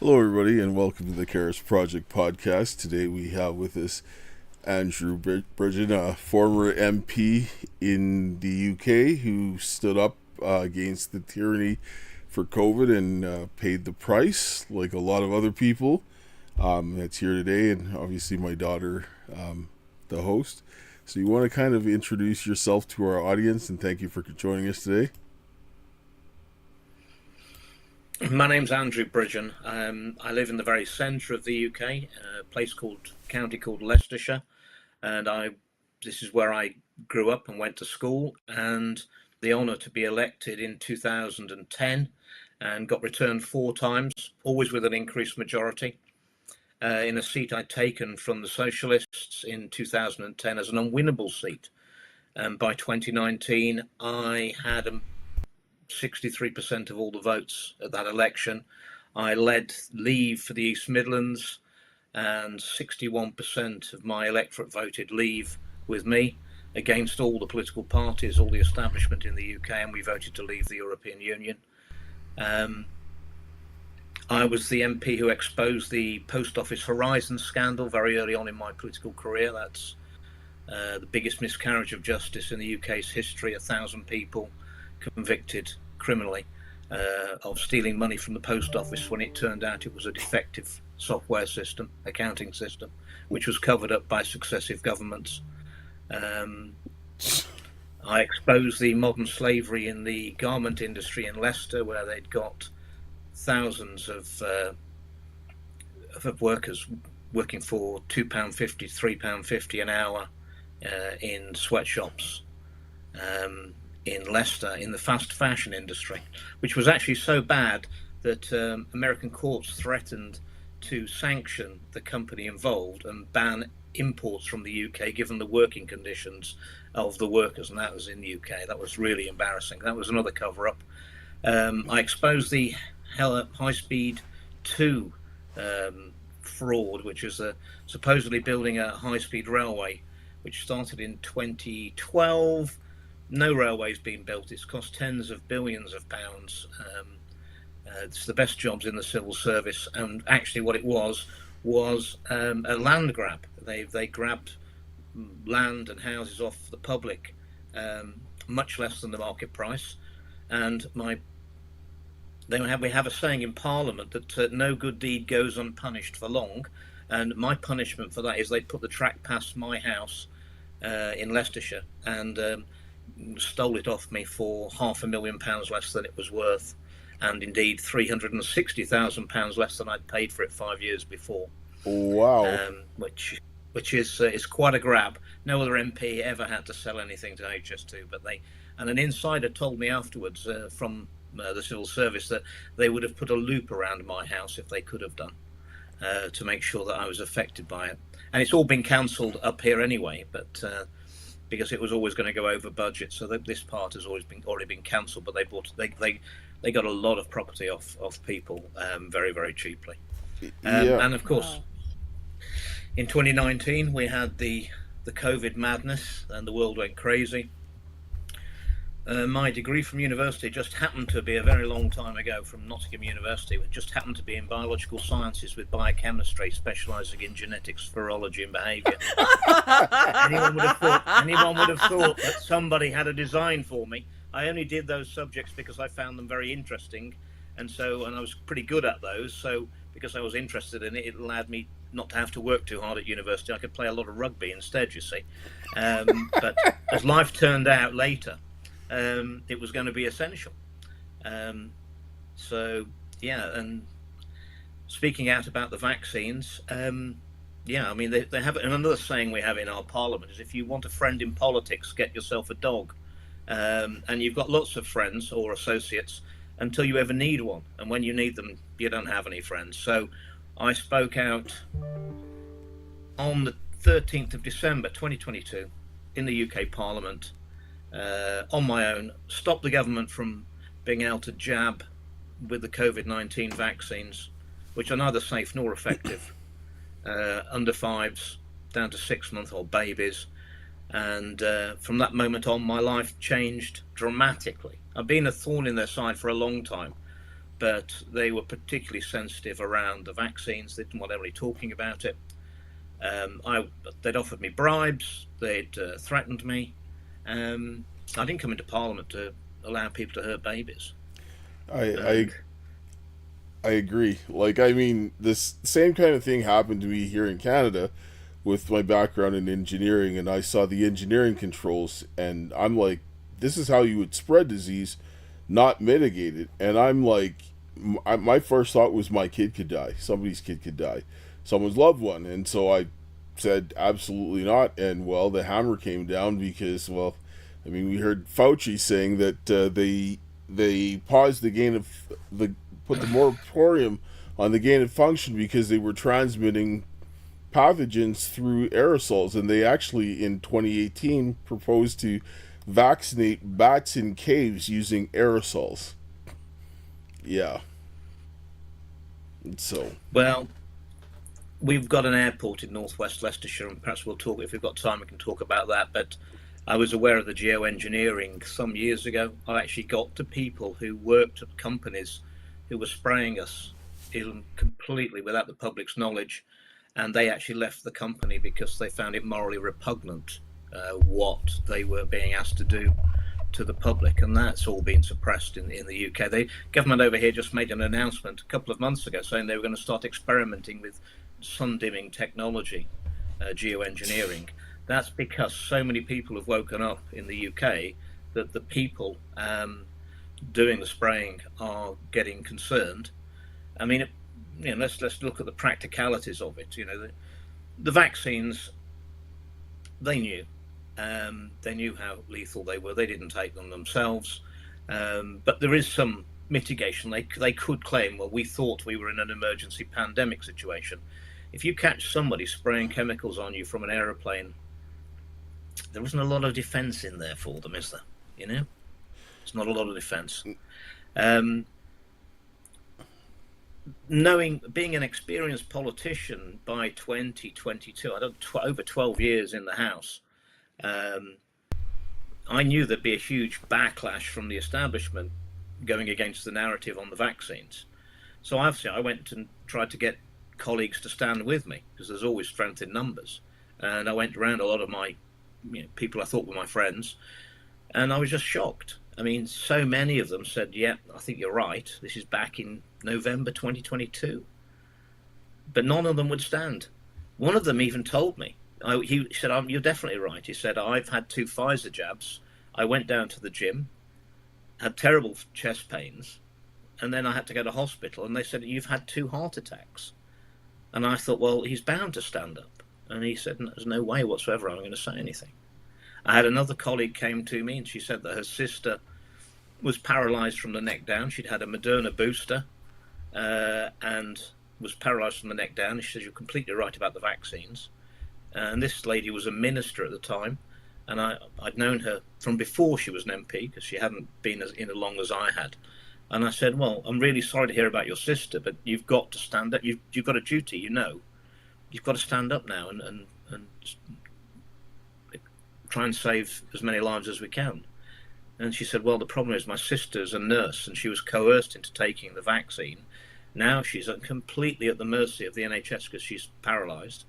Hello, everybody, and welcome to the Karis Project podcast. Today we have with us Andrew Bridgen, a former MP in the UK who stood up against the tyranny for COVID and paid the price, like a lot of other people. That's here today, and obviously my daughter, the host. So you want to kind of introduce yourself to our audience, and thank you for joining us today. My name's Andrew Bridgen. I live in the very centre of the UK, a county called Leicestershire, and this is where I grew up and went to school, and the honour to be elected in 2010 and got returned 4 times, always with an increased majority, in a seat I'd taken from the Socialists in 2010 as an unwinnable seat. And by 2019, I had 63% of all the votes at that election. I led Leave for the East Midlands, and 61% of my electorate voted Leave with me against all the political parties, all the establishment in the UK, and we voted to leave the European Union. I was the MP who exposed the Post Office Horizon scandal very early on in my political career. That's the biggest miscarriage of justice in the UK's history. 1,000 people convicted criminally of stealing money from the post office when it turned out it was a defective software system, accounting system, which was covered up by successive governments. I exposed the modern slavery in the garment industry in Leicester, where they'd got thousands of workers working for £2.50, £3.50 an hour in sweatshops in Leicester, in the fast fashion industry, which was actually so bad that American courts threatened to sanction the company involved and ban imports from the UK, given the working conditions of the workers, and that was in the UK. That was really embarrassing. That was another cover-up. I exposed the High Speed 2 fraud, which is supposedly building a high-speed railway, which started in 2012. No railways being built. It's cost tens of billions of pounds. It's the best jobs in the civil service, and actually what it was a land grab. They grabbed land and houses off the public, much less than the market price, and we have a saying in Parliament that no good deed goes unpunished for long, and my punishment for that is they put the track past my house in Leicestershire and stole it off me for £500,000 less than it was worth, and indeed £360,000 less than I'd paid for it 5 years before. Wow. Which is quite a grab. No other MP ever had to sell anything to HS2, and an insider told me afterwards from the civil service that they would have put a loop around my house if they could have done, to make sure that I was affected by it. And it's all been cancelled up here anyway, but because it was always going to go over budget, so that this part has already been cancelled. But they got a lot of property off people very, very cheaply. And of course, in 2019 we had the COVID madness and the world went crazy. My degree from university just happened to be a very long time ago from Nottingham University. It just happened to be in biological sciences with biochemistry, specialising in genetics, virology and behaviour. Anyone would have thought that somebody had a design for me. I only did those subjects because I found them very interesting, and I was pretty good at those. So because I was interested in it, it allowed me not to have to work too hard at university. I could play a lot of rugby instead, you see. But as life turned out later, it was going to be essential. And speaking out about the vaccines, they have another saying we have in our parliament is, if you want a friend in politics, get yourself a dog. And you've got lots of friends or associates until you ever need one, and when you need them, you don't have any friends. So I spoke out on the 13th of December 2022 in the UK Parliament on my own, stop the government from being able to jab with the COVID-19 vaccines, which are neither safe nor effective, under 5s down to 6-month-old babies. And from that moment on, my life changed dramatically. I've been a thorn in their side for a long time, but they were particularly sensitive around the vaccines. They didn't want anybody talking about it. They'd offered me bribes. They'd threatened me. I didn't come into Parliament to allow people to hurt babies. I I agree. Like, I mean, this same kind of thing happened to me here in Canada with my background in engineering, and I saw the engineering controls, and I'm like, this is how you would spread disease, not mitigate it. And I'm like, my first thought was my kid could die, somebody's kid could die, someone's loved one, and so I said absolutely not. And well, the hammer came down because, well, I mean, we heard Fauci saying that they paused the gain of the put the moratorium on the gain of function because they were transmitting pathogens through aerosols, and they actually in 2018 proposed to vaccinate bats in caves using aerosols. Yeah. So Well, we've got an airport in northwest Leicestershire, and perhaps we'll talk, if we've got time, we can talk about that. But I was aware of the geoengineering some years ago. I actually got to people who worked at companies who were spraying us completely without the public's knowledge, and they actually left the company because they found it morally repugnant what they were being asked to do to the public, and that's all been suppressed in the UK. The government over here just made an announcement a couple of months ago saying they were going to start experimenting with sun dimming technology, geoengineering. That's because so many people have woken up in the UK that the people doing the spraying are getting concerned. I mean, let's look at the practicalities of it. The vaccines, they knew. They knew how lethal they were. They didn't take them themselves. But there is some mitigation. They could claim, well, we thought we were in an emergency pandemic situation. If you catch somebody spraying chemicals on you from an aeroplane, there isn't a lot of defence in there for them, is there? It's not a lot of defence. Being an experienced politician by 2022, I don't over 12 years in the House, I knew there'd be a huge backlash from the establishment going against the narrative on the vaccines. So obviously I went and tried to get colleagues to stand with me, because there's always strength in numbers. And I went around a lot of my people I thought were my friends, and I was just shocked. I mean, so many of them said, yeah, I think you're right. This is back in November 2022. But none of them would stand. One of them even told me, he said, you're definitely right. He said, I've had 2 Pfizer jabs. I went down to the gym, had terrible chest pains, and then I had to go to hospital. And they said, you've had 2 heart attacks. And I thought, well, he's bound to stand up. And he said, there's no way whatsoever I'm going to say anything. I had another colleague came to me, and she said that her sister was paralysed from the neck down. She'd had a Moderna booster and was paralysed from the neck down. She said, you're completely right about the vaccines. And this lady was a minister at the time, and I'd known her from before she was an MP, because she hadn't been as long as I had. And I said, well, I'm really sorry to hear about your sister, but you've got to stand up. You've got a duty, You've got to stand up now and try and save as many lives as we can. And she said, well, the problem is my sister's a nurse, and she was coerced into taking the vaccine. Now she's completely at the mercy of the NHS because she's paralysed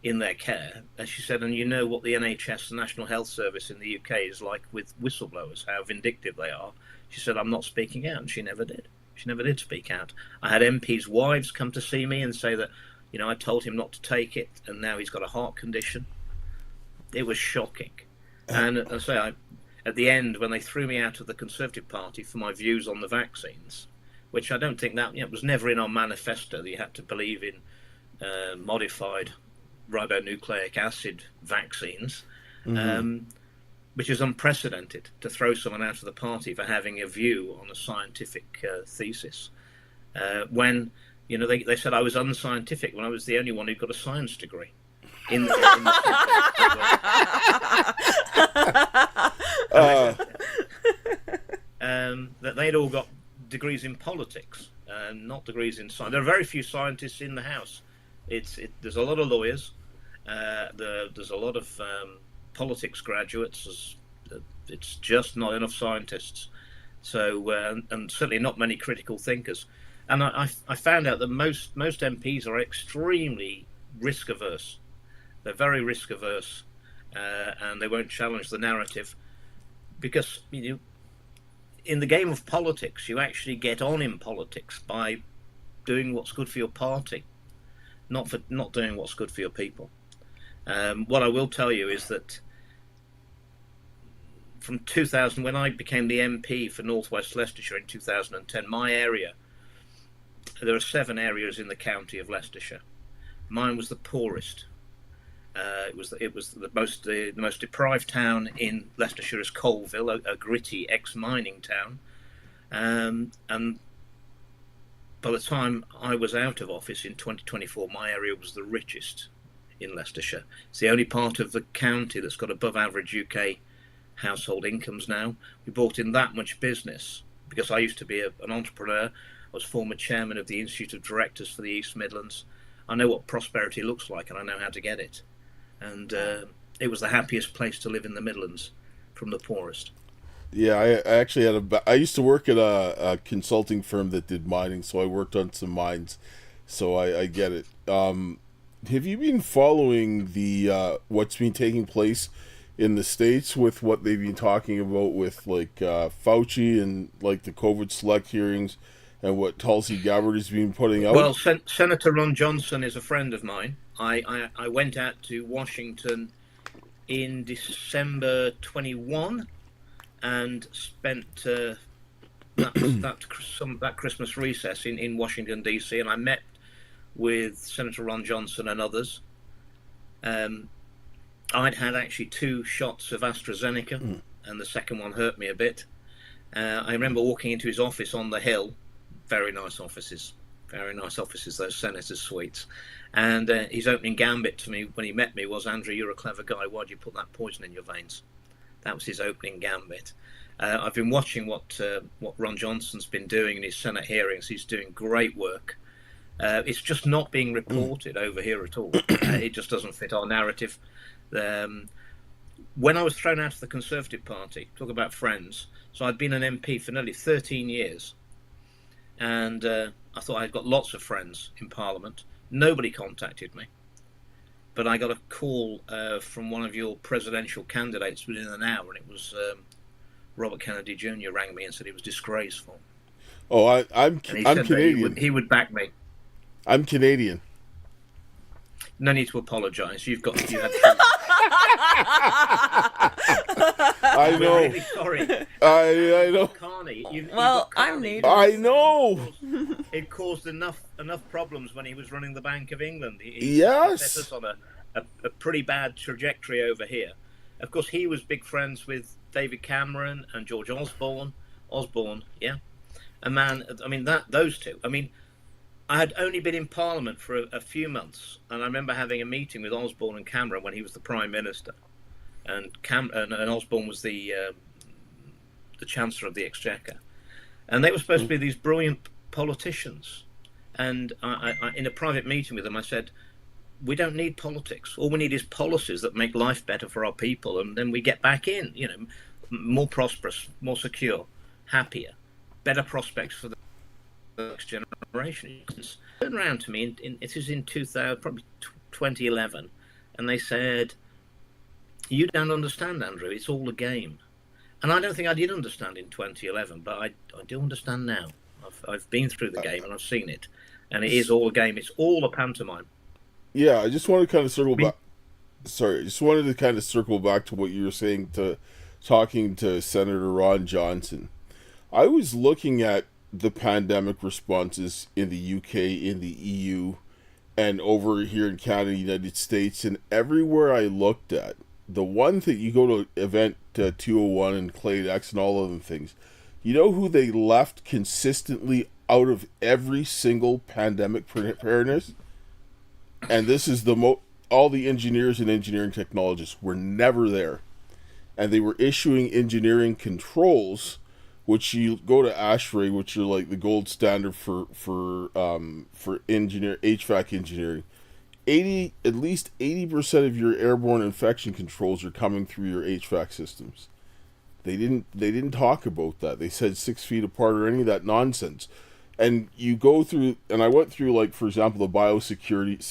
in their care. And she said, and you know what the NHS, the National Health Service in the UK, is like with whistleblowers, how vindictive they are. She said, I'm not speaking out, and she never did. She never did speak out. I had MPs' wives come to see me and say that, I told him not to take it, and now he's got a heart condition. It was shocking. And as I say, at the end, when they threw me out of the Conservative Party for my views on the vaccines, which I don't think that was never in our manifesto, that you had to believe in modified ribonucleic acid vaccines, which is unprecedented, to throw someone out of the party for having a view on a scientific thesis. When they said I was unscientific when I was the only one who got a science degree. That they'd all got degrees in politics, not degrees in science. There are very few scientists in the House. There's a lot of lawyers. There's a lot of politics graduates. It's just not enough scientists. So and certainly not many critical thinkers. And I found out that most MPs are extremely risk averse. They're very risk averse, and they won't challenge the narrative because in the game of politics, you actually get on in politics by doing what's good for your party, not doing what's good for your people. What I will tell you is that from 2000, when I became the MP for North West Leicestershire in 2010, my area, there are 7 areas in the county of Leicestershire. Mine was the poorest. It was the most deprived town in Leicestershire is Colville, a gritty ex-mining town. And by the time I was out of office in 2024, my area was the richest in Leicestershire. It's the only part of the county that's got above average UK household incomes now. We brought in that much business because I used to be an entrepreneur. I was former chairman of the Institute of Directors for the East Midlands. I know what prosperity looks like and I know how to get it. And it was the happiest place to live in the Midlands from the poorest. Yeah, I actually I used to work at a consulting firm that did mining, so I worked on some mines, so I get it. Have you been following the what's been taking place in the States with what they've been talking about with like Fauci and like the COVID select hearings and what Tulsi Gabbard has been putting out? Well, Senator Ron Johnson is a friend of mine. I went out to Washington in December 21 and spent that Christmas recess in Washington, D.C., and I met with Senator Ron Johnson and others. I'd had actually 2 shots of AstraZeneca, and the second one hurt me a bit. I remember walking into his office on the Hill. Very nice offices, those senators' suites. And his opening gambit to me when he met me was, "Andrew, you're a clever guy. Why'd you put that poison in your veins?" That was his opening gambit. I've been watching what Ron Johnson's been doing in his Senate hearings. He's doing great work. It's just not being reported over here at all. It just doesn't fit our narrative. When I was thrown out of the Conservative Party, talk about friends, so I'd been an MP for nearly 13 years. And I thought I'd got lots of friends in Parliament. Nobody contacted me. But I got a call from one of your presidential candidates within an hour, and it was Robert Kennedy Jr. rang me and said it was disgraceful. Oh, I'm Canadian. He would back me. I'm Canadian. No need to apologise. You had. I know. We're really sorry. I know. Carney, I'm new. I know. It caused enough problems when he was running the Bank of England. He Yes. set us on a pretty bad trajectory over here. Of course, he was big friends with David Cameron and George Osborne. Yeah, a man. I mean, those two. I mean, I had only been in Parliament for a few months, and I remember having a meeting with Osborne and Cameron when he was the Prime Minister, and Osborne was the Chancellor of the Exchequer, and they were supposed to be these brilliant politicians. And I, in a private meeting with them, I said, "We don't need politics. All we need is policies that make life better for our people, and then we get back in. More prosperous, more secure, happier, better prospects for the next generation." Turned around to me it was in 2011, and they said, "You don't understand, Andrew. It's all a game." And I don't think I did understand in 2011, but I do understand now. I've been through the game and I've seen it, and it is all a game. It's all a pantomime. Yeah, I just wanted to kind of circle back. Sorry, I just wanted to kind of circle back to what you were saying talking to Senator Ron Johnson. I was looking at the pandemic responses in the UK, in the EU, and over here in Canada, United States, and everywhere I looked at, the one thing, you go to Event 201 and Clade X and all of them things, you know who they left consistently out of every single pandemic preparedness? And this is all the engineers and engineering technologists were never there. And they were issuing engineering controls, which you go to ASHRAE, which are like the gold standard for HVAC engineering. At least 80% of your airborne infection controls are coming through your HVAC systems. They didn't talk about that. They said 6 feet apart or any of that nonsense. And you go through, and I went through, like, for example, the biosecurity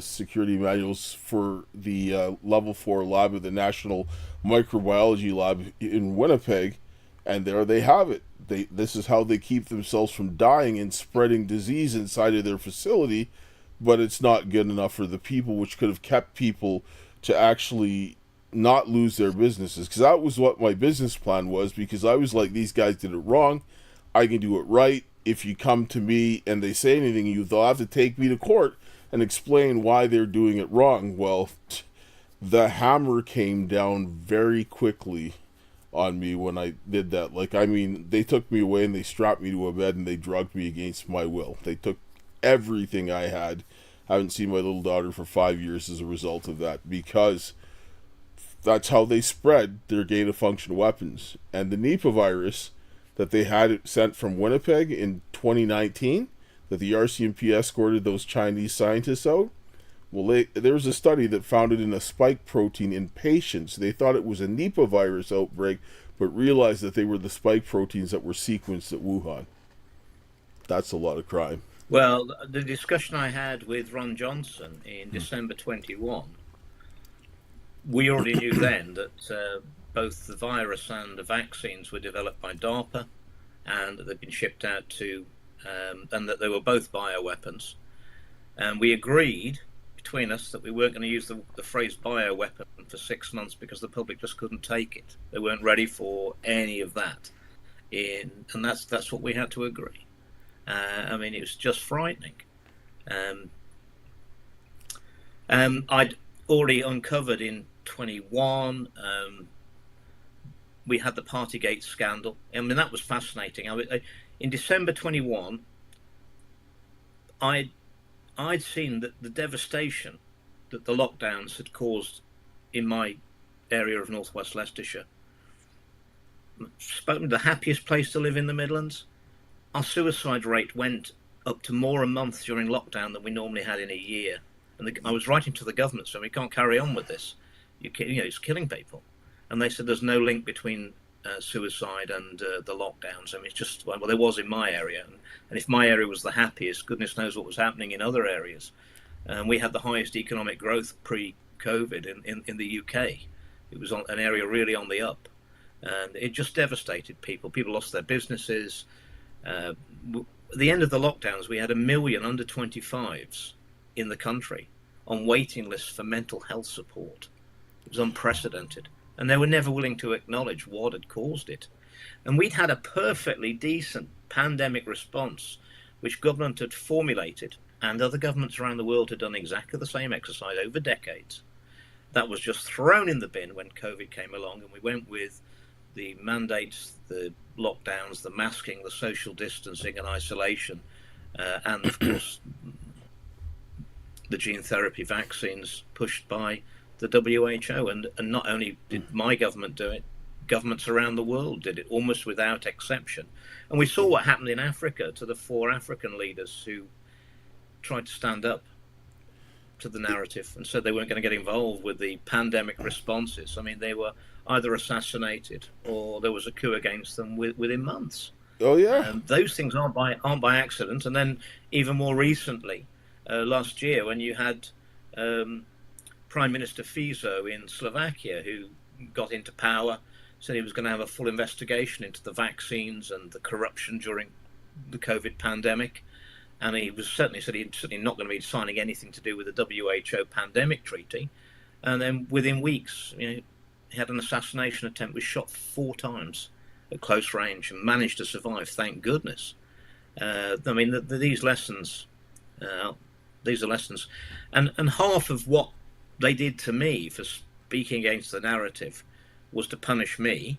security manuals for the level 4 lab of the National Microbiology Lab in Winnipeg, and there they have it. This is how they keep themselves from dying and spreading disease inside of their facility, but it's not good enough for the people, which could have kept people to actually not lose their businesses. Because that was what my business plan was, because I was like, these guys did it wrong. I can do it right. If you come to me and they say anything, they'll have to take me to court and explain why they're doing it wrong. Well, the hammer came down very quickly on me when I did that. Like, I mean, they took me away and they strapped me to a bed and they drugged me against my will. They took everything I had. I haven't seen my little daughter for 5 years as a result of that, because that's how they spread their gain-of-function weapons. And the Nipah virus that they had sent from Winnipeg in 2019, that the RCMP escorted those Chinese scientists out, well, there was a study that found it in a spike protein in patients. They thought it was a Nipah virus outbreak, but realized that they were the spike proteins that were sequenced at Wuhan. That's a lot of crime. Well, the discussion I had with Ron Johnson in December 21, we already knew then that both the virus and the vaccines were developed by DARPA, and that they'd been shipped out to, and that they were both bioweapons. And we agreed between us that we weren't going to use the phrase bioweapon for 6 months because the public just couldn't take it. They weren't ready for any of that. And that's what we had to agree. I mean, it was just frightening. I'd already uncovered in 21. We had the Partygate scandal. I mean, that was fascinating. In December 21, I'd seen that the devastation that the lockdowns had caused in my area of northwest Leicestershire. Spoken to the happiest place to live in the Midlands. Our suicide rate went up to more a month during lockdown than we normally had in a year. And I was writing to the government saying, we can't carry on with this. It's killing people. And they said there's no link between suicide and the lockdowns. I mean, it's just, well, there was in my area. And if my area was the happiest, goodness knows what was happening in other areas. We had the highest economic growth pre-COVID in the UK. It was an area really on the up. And it just devastated people. People lost their businesses. At the end of the lockdowns, we had 1 million under 25s in the country on waiting lists for mental health support. It was unprecedented. And they were never willing to acknowledge what had caused it. And we'd had a perfectly decent pandemic response, which government had formulated, and other governments around the world had done exactly the same exercise over decades. That was just thrown in the bin when COVID came along, and we went with the mandates, the lockdowns, the masking, the social distancing and isolation, and of course the gene therapy vaccines pushed by the WHO. And not only did my government do it, governments around the world did it, almost without exception. And we saw what happened in Africa to the 4 African leaders who tried to stand up to the narrative and said they weren't going to get involved with the pandemic responses. I mean, they were either assassinated or there was a coup against them within months. Oh yeah. Those things aren't by accident. And then even more recently, last year, when you had Prime Minister Fico in Slovakia, who got into power, said he was going to have a full investigation into the vaccines and the corruption during the COVID pandemic. And he was certainly said he's certainly not going to be signing anything to do with the WHO pandemic treaty. And then within weeks, he had an assassination attempt, was shot 4 times at close range and managed to survive, thank goodness. I mean, these lessons, these are lessons. And half of what they did to me for speaking against the narrative was to punish me.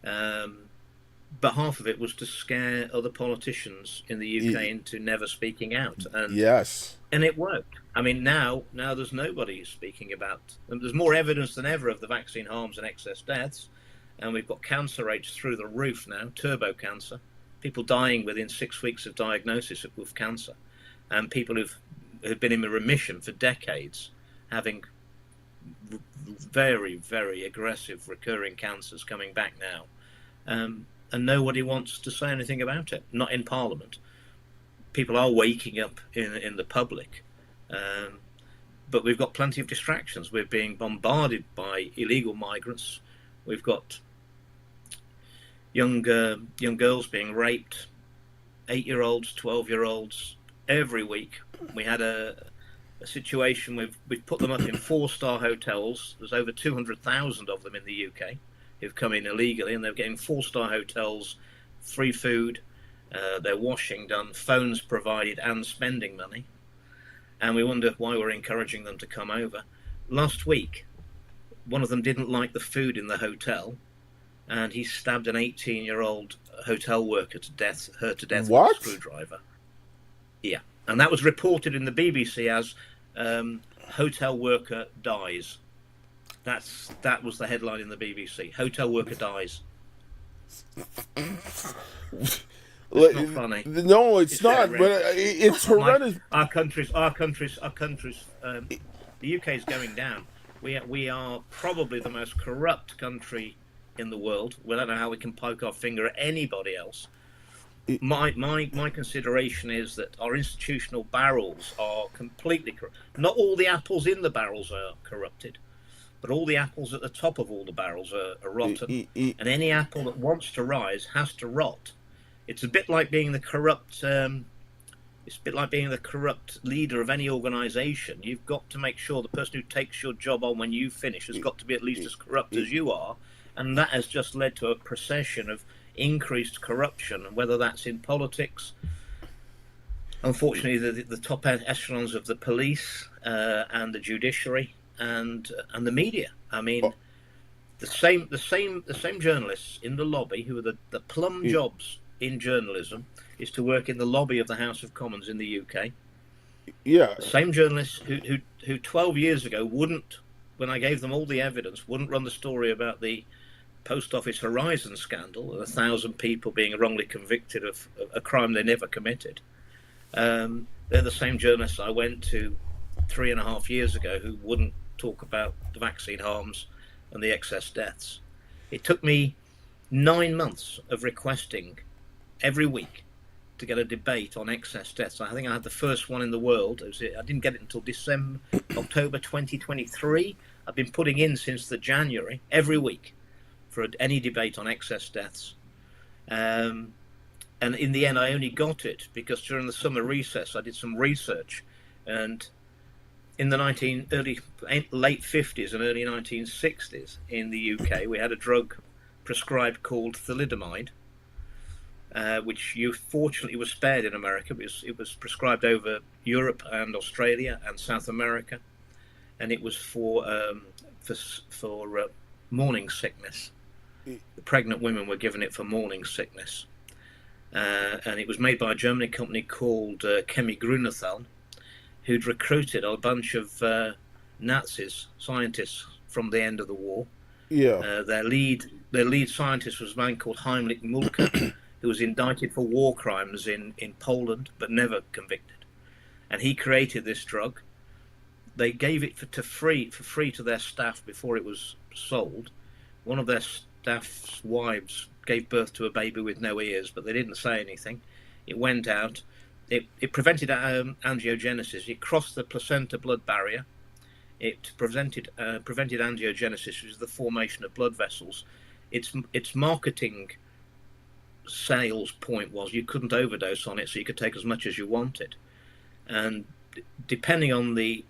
But half of it was to scare other politicians in the UK into never speaking out. And, yes. And it worked. I mean, now there's nobody who's speaking about... There's more evidence than ever of the vaccine harms and excess deaths. And we've got cancer rates through the roof now, turbo cancer. People dying within 6 weeks of diagnosis with cancer. And people who've been in remission for decades, having very, very aggressive recurring cancers coming back now. And nobody wants to say anything about it, not in Parliament. People are waking up in the public, but we've got plenty of distractions. We're being bombarded by illegal migrants. We've got young girls being raped, 8-year-olds, 12-year-olds, every week. We had a situation we've put them up in 4-star hotels. There's over 200,000 of them in the UK who've come in illegally, and they're getting 4-star hotels, free food, their washing done, phones provided, and spending money. And we wonder why we're encouraging them to come over. Last week, one of them didn't like the food in the hotel, and he stabbed an 18-year-old hotel worker to death, her to death with a screwdriver. Yeah, and that was reported in the BBC as hotel worker dies. That was the headline in the BBC. Hotel worker dies. It's not funny. No, it's not. But it's horrendous. Our country's. The UK is going down. We are probably the most corrupt country in the world. We don't know how we can poke our finger at anybody else. My consideration is that our institutional barrels are completely corrupt. Not all the apples in the barrels are corrupted, but all the apples at the top of all the barrels are rotten. And any apple that wants to rise has to rot. It's a bit like being the corrupt. It's a bit like being the corrupt leader of any organisation. You've got to make sure the person who takes your job on when you finish has got to be at least as corrupt as you are, and that has just led to a procession of increased corruption, whether that's in politics, unfortunately the top echelons of the police and the judiciary and the media. I mean, the same journalists in the lobby who are the plum jobs in journalism is to work in the lobby of the House of Commons in the UK. Yeah, the same journalists who 12 years ago wouldn't, when I gave them all the evidence, wouldn't run the story about the Post Office Horizon scandal, 1,000 people being wrongly convicted of a crime they never committed. They're the same journalists I went to 3.5 years ago who wouldn't talk about the vaccine harms and the excess deaths. It took me 9 months of requesting every week to get a debate on excess deaths. I think I had the first one in the world. I didn't get it until October 2023. I've been putting in since the January every week for any debate on excess deaths. And in the end, I only got it because during the summer recess, I did some research. And in the late 50s and early 1960s in the UK, we had a drug prescribed called thalidomide, which you fortunately was spared in America because it was prescribed over Europe and Australia and South America. And it was for morning sickness. The pregnant women were given it for morning sickness. And it was made by a German company called Chemie Grünenthal, who'd recruited a bunch of Nazis, scientists from the end of the war. Yeah. Their lead scientist was a man called Heinrich Mulke, who was indicted for war crimes in Poland, but never convicted. And he created this drug. They gave it for free to their staff before it was sold. One of their staff's wives gave birth to a baby with no ears, but they didn't say anything. It went out. It prevented angiogenesis. It crossed the placenta-blood barrier. It prevented angiogenesis, which is the formation of blood vessels. Its marketing sales point was you couldn't overdose on it, so you could take as much as you wanted. And depending on the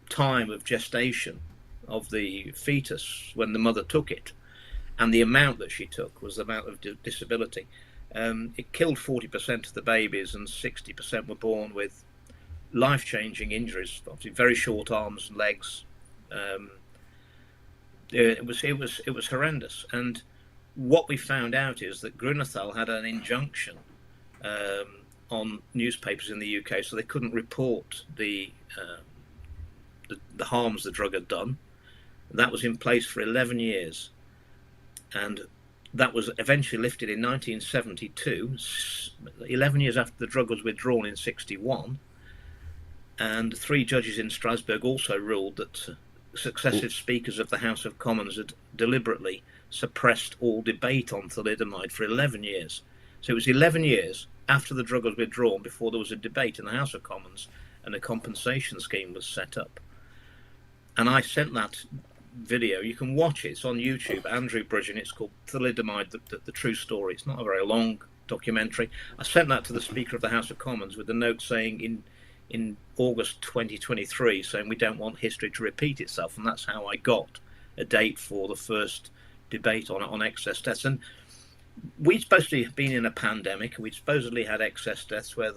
time of gestation of the fetus when the mother took it, and the amount that she took was the amount of disability. It killed 40% of the babies, and 60% were born with life-changing injuries, obviously very short arms and legs. It was horrendous. And what we found out is that Grünenthal had an injunction on newspapers in the UK, so they couldn't report the harms the drug had done. That was in place for 11 years, and that was eventually lifted in 1972, 11 years after the drug was withdrawn in 61. And 3 judges in Strasbourg also ruled that successive speakers of the House of Commons had deliberately suppressed all debate on thalidomide for 11 years. So it was 11 years after the drug was withdrawn before there was a debate in the House of Commons and a compensation scheme was set up. And I sent that video. You can watch it. It's on YouTube. Andrew Bridgen. It's called Thalidomide, the True Story. It's not a very long documentary. I sent that to the Speaker of the House of Commons with a note saying in August 2023, saying we don't want history to repeat itself. And that's how I got a date for the first debate on excess deaths. And we'd supposedly have been in a pandemic, and we'd supposedly had excess deaths where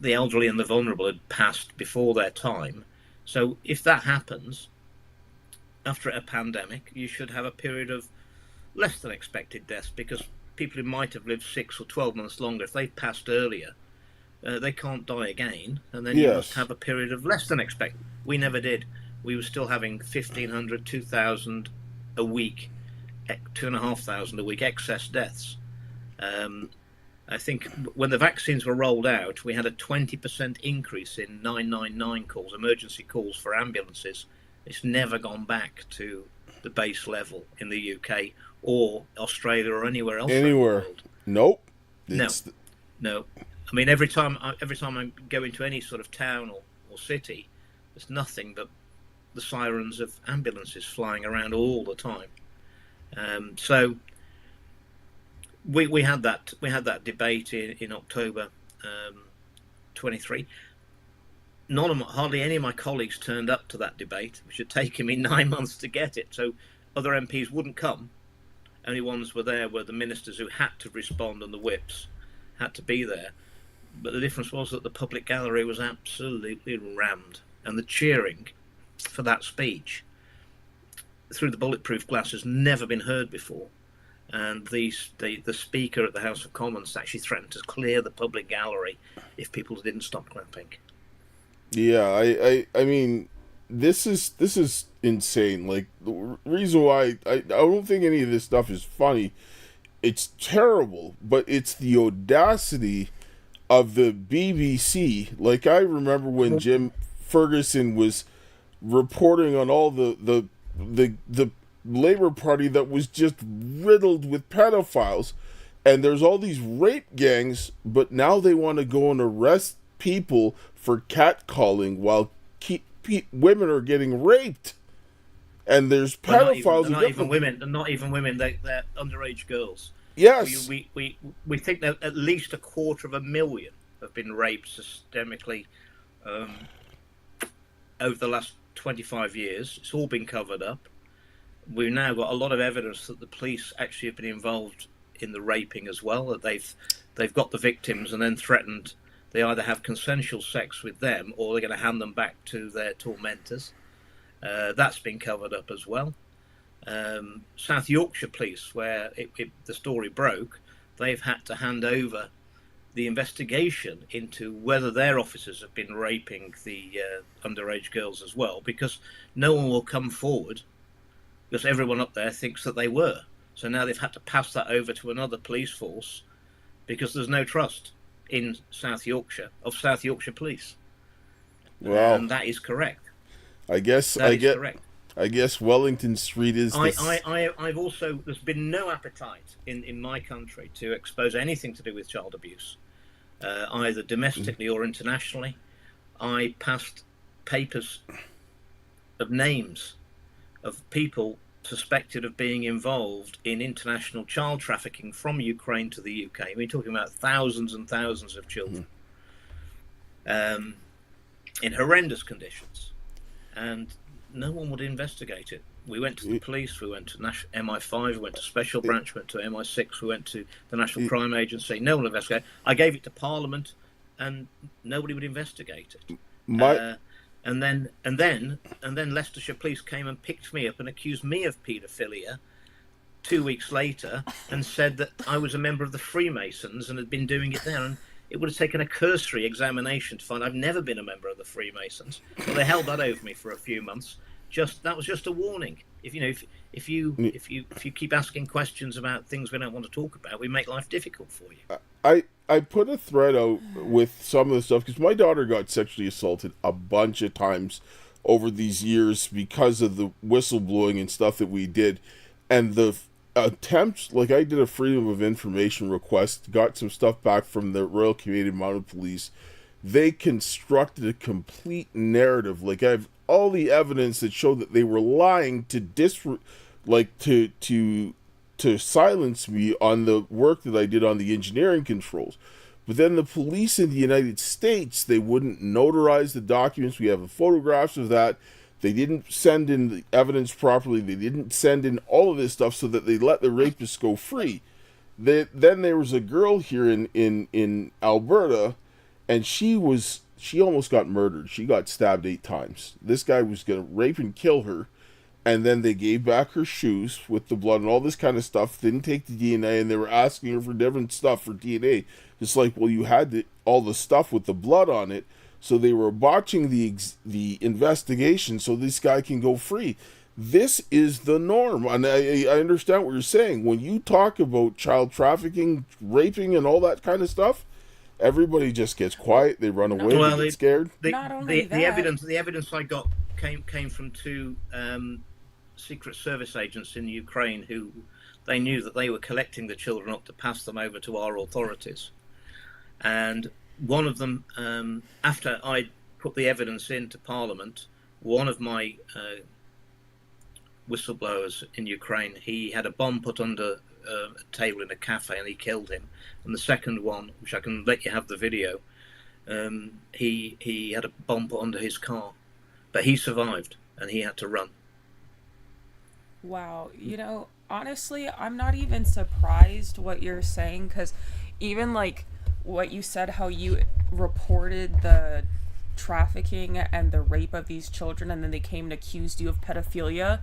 the elderly and the vulnerable had passed before their time. So if that happens after a pandemic, you should have a period of less than expected deaths, because people who might have lived 6 or 12 months longer, if they've passed earlier, they can't die again, and then you must have a period of less than expected. We never did. We were still having 1,500, 2,000 a week, 2,500 a week excess deaths. I think when the vaccines were rolled out, we had a 20% increase in 999 calls, emergency calls for ambulances. It's never gone back to the base level in the UK or Australia or anywhere else. Anywhere. In the world. Nope. No. I mean, every time I go into any sort of town or city, there's nothing but the sirens of ambulances flying around all the time. So we had that debate in October 23. Hardly any of my colleagues turned up to that debate, which had taken me 9 months to get it. So other MPs wouldn't come. Only ones were there were the ministers who had to respond, and the whips had to be there. But the difference was that the public gallery was absolutely rammed, and the cheering for that speech through the bulletproof glass has never been heard before. And the Speaker at the House of Commons actually threatened to clear the public gallery if people didn't stop clapping. Yeah, I mean, this is insane. Like, the reason why I don't think any of this stuff is funny. It's terrible, but it's the audacity of the BBC. Like, I remember when Jim Ferguson was reporting on all the Labour Party that was just riddled with pedophiles, and there's all these rape gangs, but now they want to go and arrest people for catcalling while women are getting raped. And there's pedophiles. They're not even women. They're underage girls. Yes. We think that at least 250,000 have been raped systemically over the last 25 years. It's all been covered up. We've now got a lot of evidence that the police actually have been involved in the raping as well, that they've got the victims and then threatened they either have consensual sex with them or they're going to hand them back to their tormentors. That's been covered up as well. South Yorkshire Police, where the story broke, they've had to hand over the investigation into whether their officers have been raping the underage girls as well, because no one will come forward because everyone up there thinks that they were. So now they've had to pass that over to another police force because there's no trust in South Yorkshire of South Yorkshire Police. Wow. And that is correct. Correct. I guess Wellington Street is. I've also. There's been no appetite in my country to expose anything to do with child abuse, either domestically or internationally. I passed papers of names of people suspected of being involved in international child trafficking from Ukraine to the UK. We're talking about thousands and thousands of children in horrendous conditions, and no one would investigate it. We went to the police, we went to MI5, we went to Special Branch, we went to MI6, we went to the National Crime Agency. No one would investigate. I gave it to Parliament, and nobody would investigate it. And then Leicestershire Police came and picked me up and accused me of paedophilia 2 weeks later, and said that I was a member of the Freemasons and had been doing it there. And it would have taken a cursory examination to find I've never been a member of the Freemasons. Well, they held that over me for a few months. That was just a warning. If you keep asking questions about things we don't want to talk about, we make life difficult for you. I put a thread out with some of the stuff because my daughter got sexually assaulted a bunch of times over these years because of the whistleblowing and stuff that we did, and the attempts. Like I did a freedom of information request, got some stuff back from the Royal Canadian Mounted Police. They constructed a complete narrative. Like I have all the evidence that showed that they were lying to to silence me on the work that I did on the engineering controls. But then the police in the United States, they wouldn't notarize the documents. We have the photographs of that. They didn't send in the evidence properly. They didn't send in all of this stuff so that they let the rapists go free. Then there was a girl here in Alberta, and she almost got murdered. She got stabbed 8 times. This guy was going to rape and kill her. And then they gave back her shoes with the blood and all this kind of stuff. Didn't take the DNA, and they were asking her for different stuff for DNA. It's like, well, you had all the stuff with the blood on it, so they were botching the investigation so this guy can go free. This is the norm, and I understand what you're saying. When you talk about child trafficking, raping, and all that kind of stuff, everybody just gets quiet. They run away. They get scared. The evidence I got came from 2 Secret Service agents in Ukraine who they knew that they were collecting the children up to pass them over to our authorities. And one of them, after I put the evidence into Parliament, one of my whistleblowers in Ukraine, he had a bomb put under a table in a cafe and he killed him. And the second one, which I can let you have the video, he had a bomb put under his car, but he survived and he had to run. Wow. Honestly, I'm not even surprised what you're saying, because even like what you said, how you reported the trafficking and the rape of these children, and then they came and accused you of pedophilia.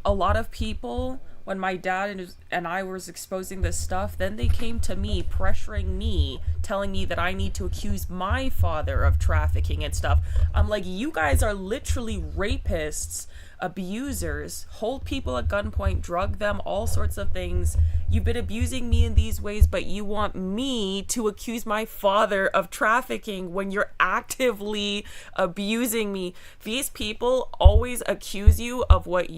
A lot of people, when my dad and I was exposing this stuff, then they came to me, pressuring me, telling me that I need to accuse my father of trafficking and stuff. I'm like, you guys are literally rapists, abusers, hold people at gunpoint, drug them, all sorts of things. You've been abusing me in these ways, but you want me to accuse my father of trafficking when you're actively abusing me. These people always accuse you of what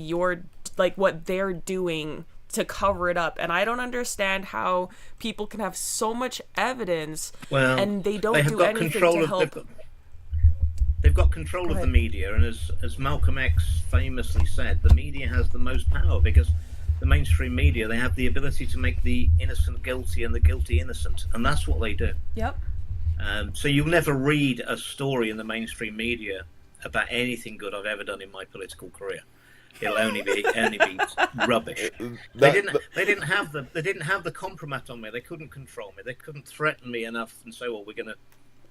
they're doing to cover it up, and I don't understand how people can have so much evidence and they don't do anything to help. They've got control of the media, and as Malcolm X famously said, the media has the most power because the mainstream media, they have the ability to make the innocent guilty and the guilty innocent, and that's what they do. Yep. So you'll never read a story in the mainstream media about anything good I've ever done in my political career. It'll only be rubbish. They didn't have the compromise on me. They couldn't control me. They couldn't threaten me enough and say, "Well, we're going to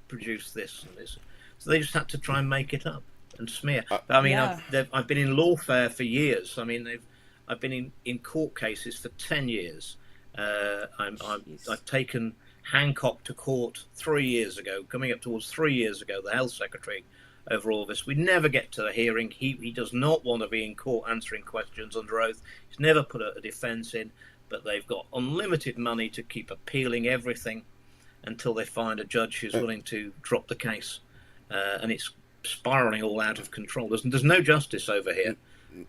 produce this and this." So they just had to try and make it up and smear. I mean, I've been in lawfare for years. I mean, I've been in court cases for 10 years. I've taken Hancock to court 3 years ago, coming up towards 3 years ago, the health secretary, over all this. We never get to a hearing. He does not want to be in court answering questions under oath. He's never put a defence in, but they've got unlimited money to keep appealing everything until they find a judge who's willing to drop the case. And it's spiralling all out of control. There's no justice over here.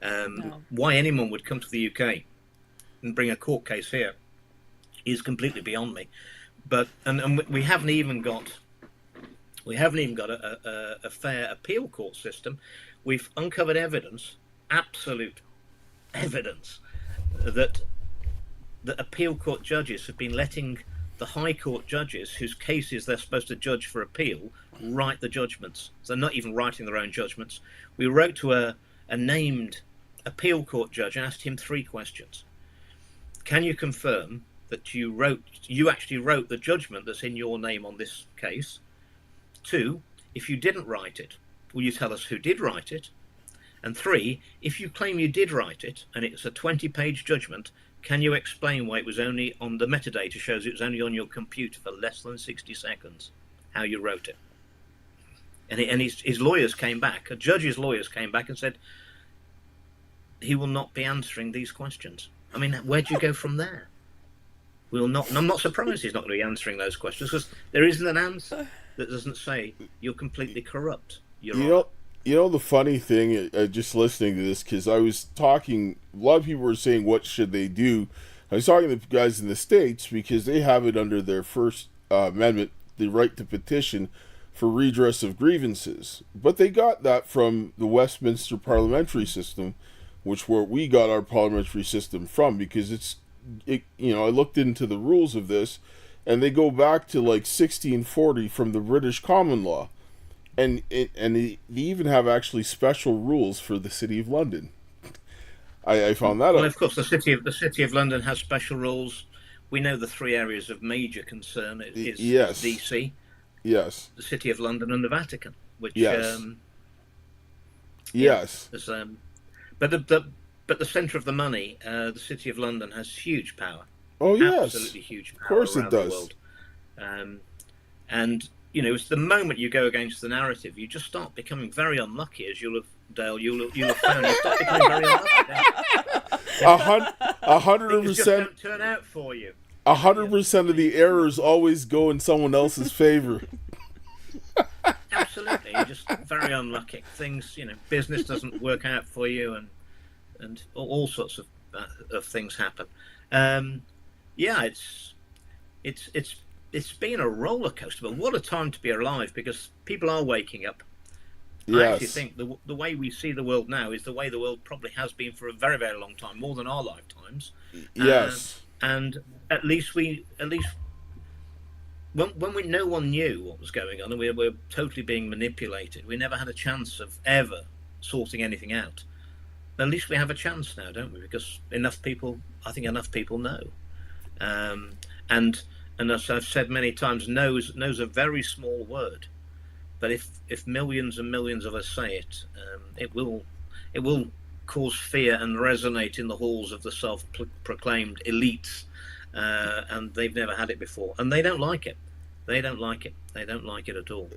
No. Why anyone would come to the UK and bring a court case here is completely beyond me. But and we haven't even got a fair appeal court system. We've uncovered evidence, absolute evidence, that appeal court judges have been letting the High Court judges, whose cases they're supposed to judge for appeal, write the judgments. So they're not even writing their own judgments. We wrote to a named appeal court judge and asked him 3 questions. Can you confirm that you actually wrote the judgment that's in your name on this case? 2, if you didn't write it, will you tell us who did write it? And 3, if you claim you did write it and it's a 20-page judgment, can you explain why it was only on the metadata shows it was only on your computer for less than 60 seconds, how you wrote it? And his lawyers came back, a judge's lawyers came back and said, he will not be answering these questions. I mean, where'd you go from there? will not. And I'm not surprised he's not going to be answering those questions, because there isn't an answer that doesn't say you're completely corrupt. You know the funny thing, just listening to this, because I was talking, a lot of people were saying, what should they do? I was talking to the guys in the States, because they have it under their First Amendment, the right to petition for redress of grievances. But they got that from the Westminster parliamentary system, which where we got our parliamentary system from, because I looked into the rules of this, and they go back to like 1640 from the British common law. And they even have actually special rules for the City of London. I found that out. Well, of course, the City of London has special rules. We know the three areas of major concern is DC, yes, the City of London, and the Vatican. Which yes, but the centre of the money, the City of London has huge power. Oh yes, absolutely huge power. Of course, around it does. The world. And it's the moment you go against the narrative, you just start becoming very unlucky, as you'll have found. You start becoming very unlucky. 100%. Things just don't turn out for you. 100% of the errors always go in someone else's favor. Absolutely, you're just very unlucky. Things, business doesn't work out for you, and all sorts of things happen. It's been a roller coaster, but what a time to be alive, because people are waking up. Yes. I actually think the way we see the world now is the way the world probably has been for a very, very long time, more than our lifetimes. Yes. And at least when no one knew what was going on, and we were totally being manipulated, we never had a chance of ever sorting anything out. At least we have a chance now, don't we? Because I think enough people know. And as I've said many times, knows a very small word, but if millions and millions of us say it, it will cause fear and resonate in the halls of the self-proclaimed elites, and they've never had it before, and they don't like it. They don't like it at all.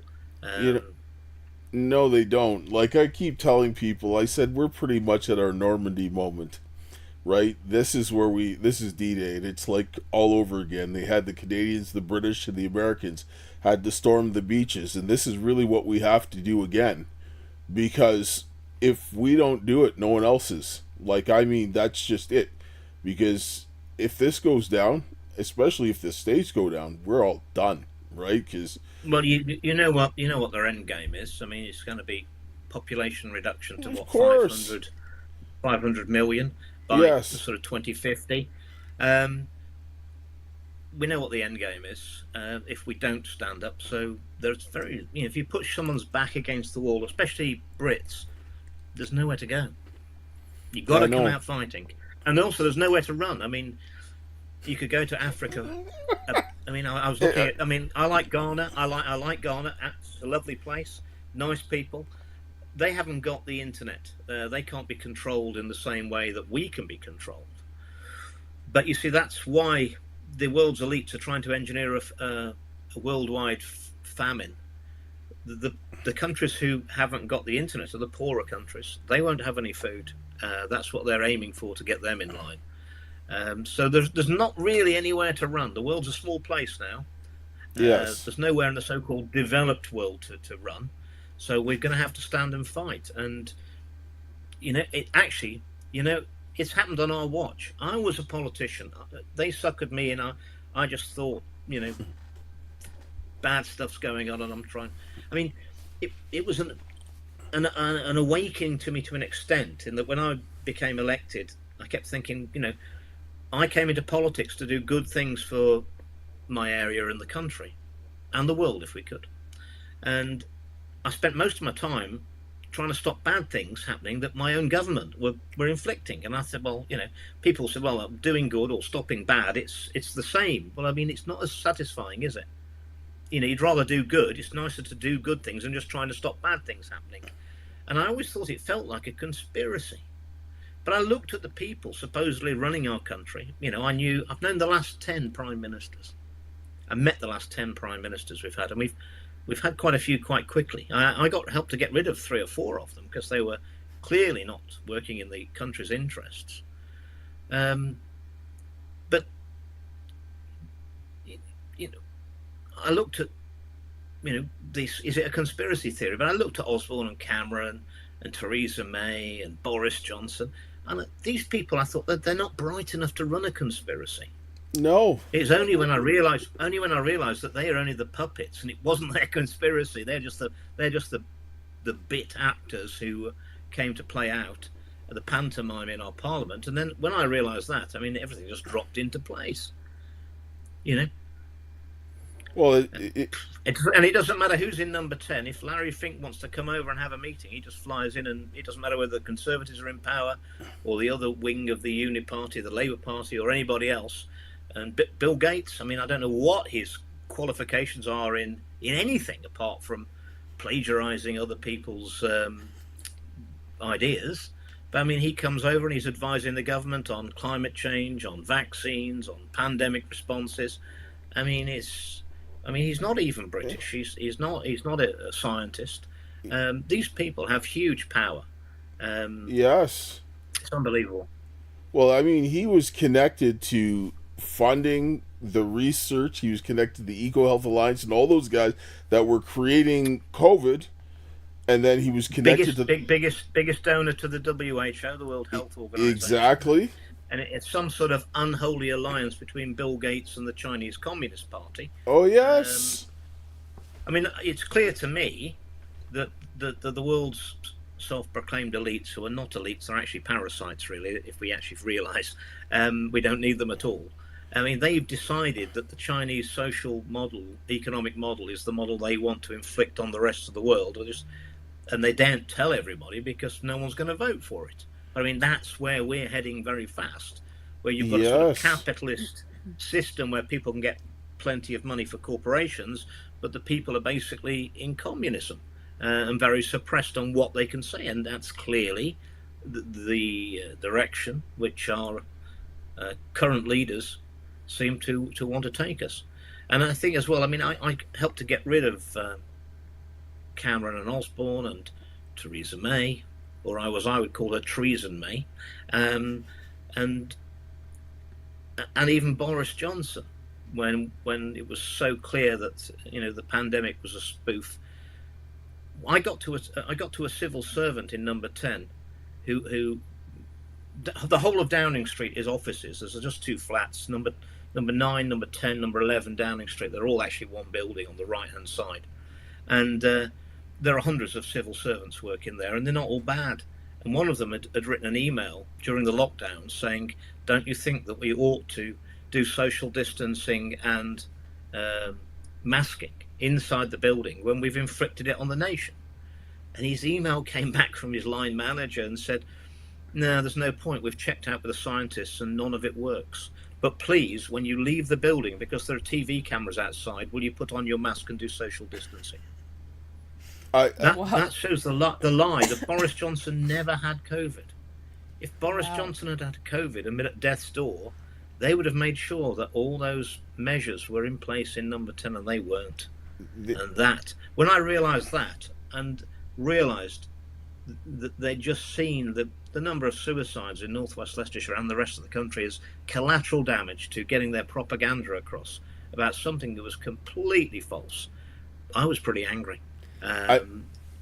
No, they don't. Like I keep telling people, I said we're pretty much at our Normandy moment. Right? This is D-Day, and it's like all over again. They had the Canadians, the British, and the Americans had to storm the beaches, and this is really what we have to do again. Because if we don't do it, no one else is. That's just it. Because if this goes down, especially if the states go down, we're all done, right? Well, you know what their end game is. I mean, it's going to be population reduction to 500 million. By sort of 2050. We know what the end game is if we don't stand up. So there's if you push someone's back against the wall, especially Brits, there's nowhere to go. You've got to come out fighting. And also there's nowhere to run. I mean, you could go to Africa. I was looking at, I like Ghana. I like Ghana. It's a lovely place. Nice people. They haven't got the internet. They can't be controlled in the same way that we can be controlled. But you see, that's why the world's elites are trying to engineer a worldwide famine. The countries who haven't got the internet are the poorer countries. They won't have any food. That's what they're aiming for, to get them in line. So there's not really anywhere to run. The world's a small place now. Yes. There's nowhere in the so-called developed world to run. So we're going to have to stand and fight. And, it's happened on our watch. I was a politician. They suckered me in. I just thought, bad stuff's going on, and I'm trying. I mean, it was an awakening to me to an extent, in that when I became elected, I kept thinking, I came into politics to do good things for my area and the country and the world, if we could. And I spent most of my time trying to stop bad things happening that my own government were inflicting. And I said, well, people said, well, doing good or stopping bad, it's the same. Well, I mean, it's not as satisfying, is it? You'd rather do good. It's nicer to do good things than just trying to stop bad things happening. And I always thought it felt like a conspiracy. But I looked at the people supposedly running our country. I've known the last 10 prime ministers. I met the last 10 prime ministers we've had, and we've had quite a few quite quickly. I got help to get rid of 3 or 4 of them, because they were clearly not working in the country's interests. But you know, I looked at, this, is it a conspiracy theory? But I looked at Osborne and Cameron and Theresa May and Boris Johnson, and these people, I thought that they're not bright enough to run a conspiracy. No. It's only when I realised that they are only the puppets, and it wasn't their conspiracy. They're just the bit actors who came to play out the pantomime in our parliament. And then when I realised that, I mean, everything just dropped into place. Well, and it doesn't matter who's in number 10. If Larry Fink wants to come over and have a meeting, he just flies in, and it doesn't matter whether the Conservatives are in power or the other wing of the Unity Party, the Labour Party, or anybody else. And Bill Gates, I mean, I don't know what his qualifications are in anything apart from plagiarising other people's ideas. But I mean, he comes over and he's advising the government on climate change, on vaccines, on pandemic responses. I mean, he's not even British. He's not a scientist. These people have huge power. Yes, it's unbelievable. Well, I mean, he was connected to funding the research. He was connected to the EcoHealth Alliance and all those guys that were creating COVID. And then he was connected to the biggest donor to the WHO, the World Health Organization. Exactly. And it's some sort of unholy alliance between Bill Gates and the Chinese Communist Party. Oh, yes. I mean, it's clear to me that the world's self-proclaimed elites, who are not elites, are actually parasites, really, if we actually realise we don't need them at all. I mean, they've decided that the Chinese social model, economic model, is the model they want to inflict on the rest of the world. And they daren't tell everybody because no one's going to vote for it. I mean, that's where we're heading very fast, where you've got a sort of capitalist system where people can get plenty of money for corporations, but the people are basically in communism and very suppressed on what they can say. And that's clearly the direction which our current leaders seem to want to take us. And I think as well, I mean, I helped to get rid of Cameron and Osborne and Theresa May, or I would call her Treason May, and even Boris Johnson, when it was so clear that the pandemic was a spoof. I got to a civil servant in number 10, who the whole of Downing Street is offices. There's just two flats, number 9, number 10, number 11 Downing Street. They're all actually one building on the right hand side, and there are hundreds of civil servants working there, and they're not all bad. And one of them had written an email during the lockdown saying, don't you think that we ought to do social distancing and masking inside the building when we've inflicted it on the nation? And his email came back from his line manager and said, no, there's no point. We've checked out with the scientists and none of it works. But please, when you leave the building, because there are TV cameras outside, will you put on your mask and do social distancing? That shows the lie that Boris Johnson never had COVID. If Boris Johnson had had COVID and been at death's door, they would have made sure that all those measures were in place in number 10, and they weren't. When I realised that, and realised that they'd just seen the number of suicides in northwest Leicestershire and the rest of the country as collateral damage to getting their propaganda across about something that was completely false, I was pretty angry. I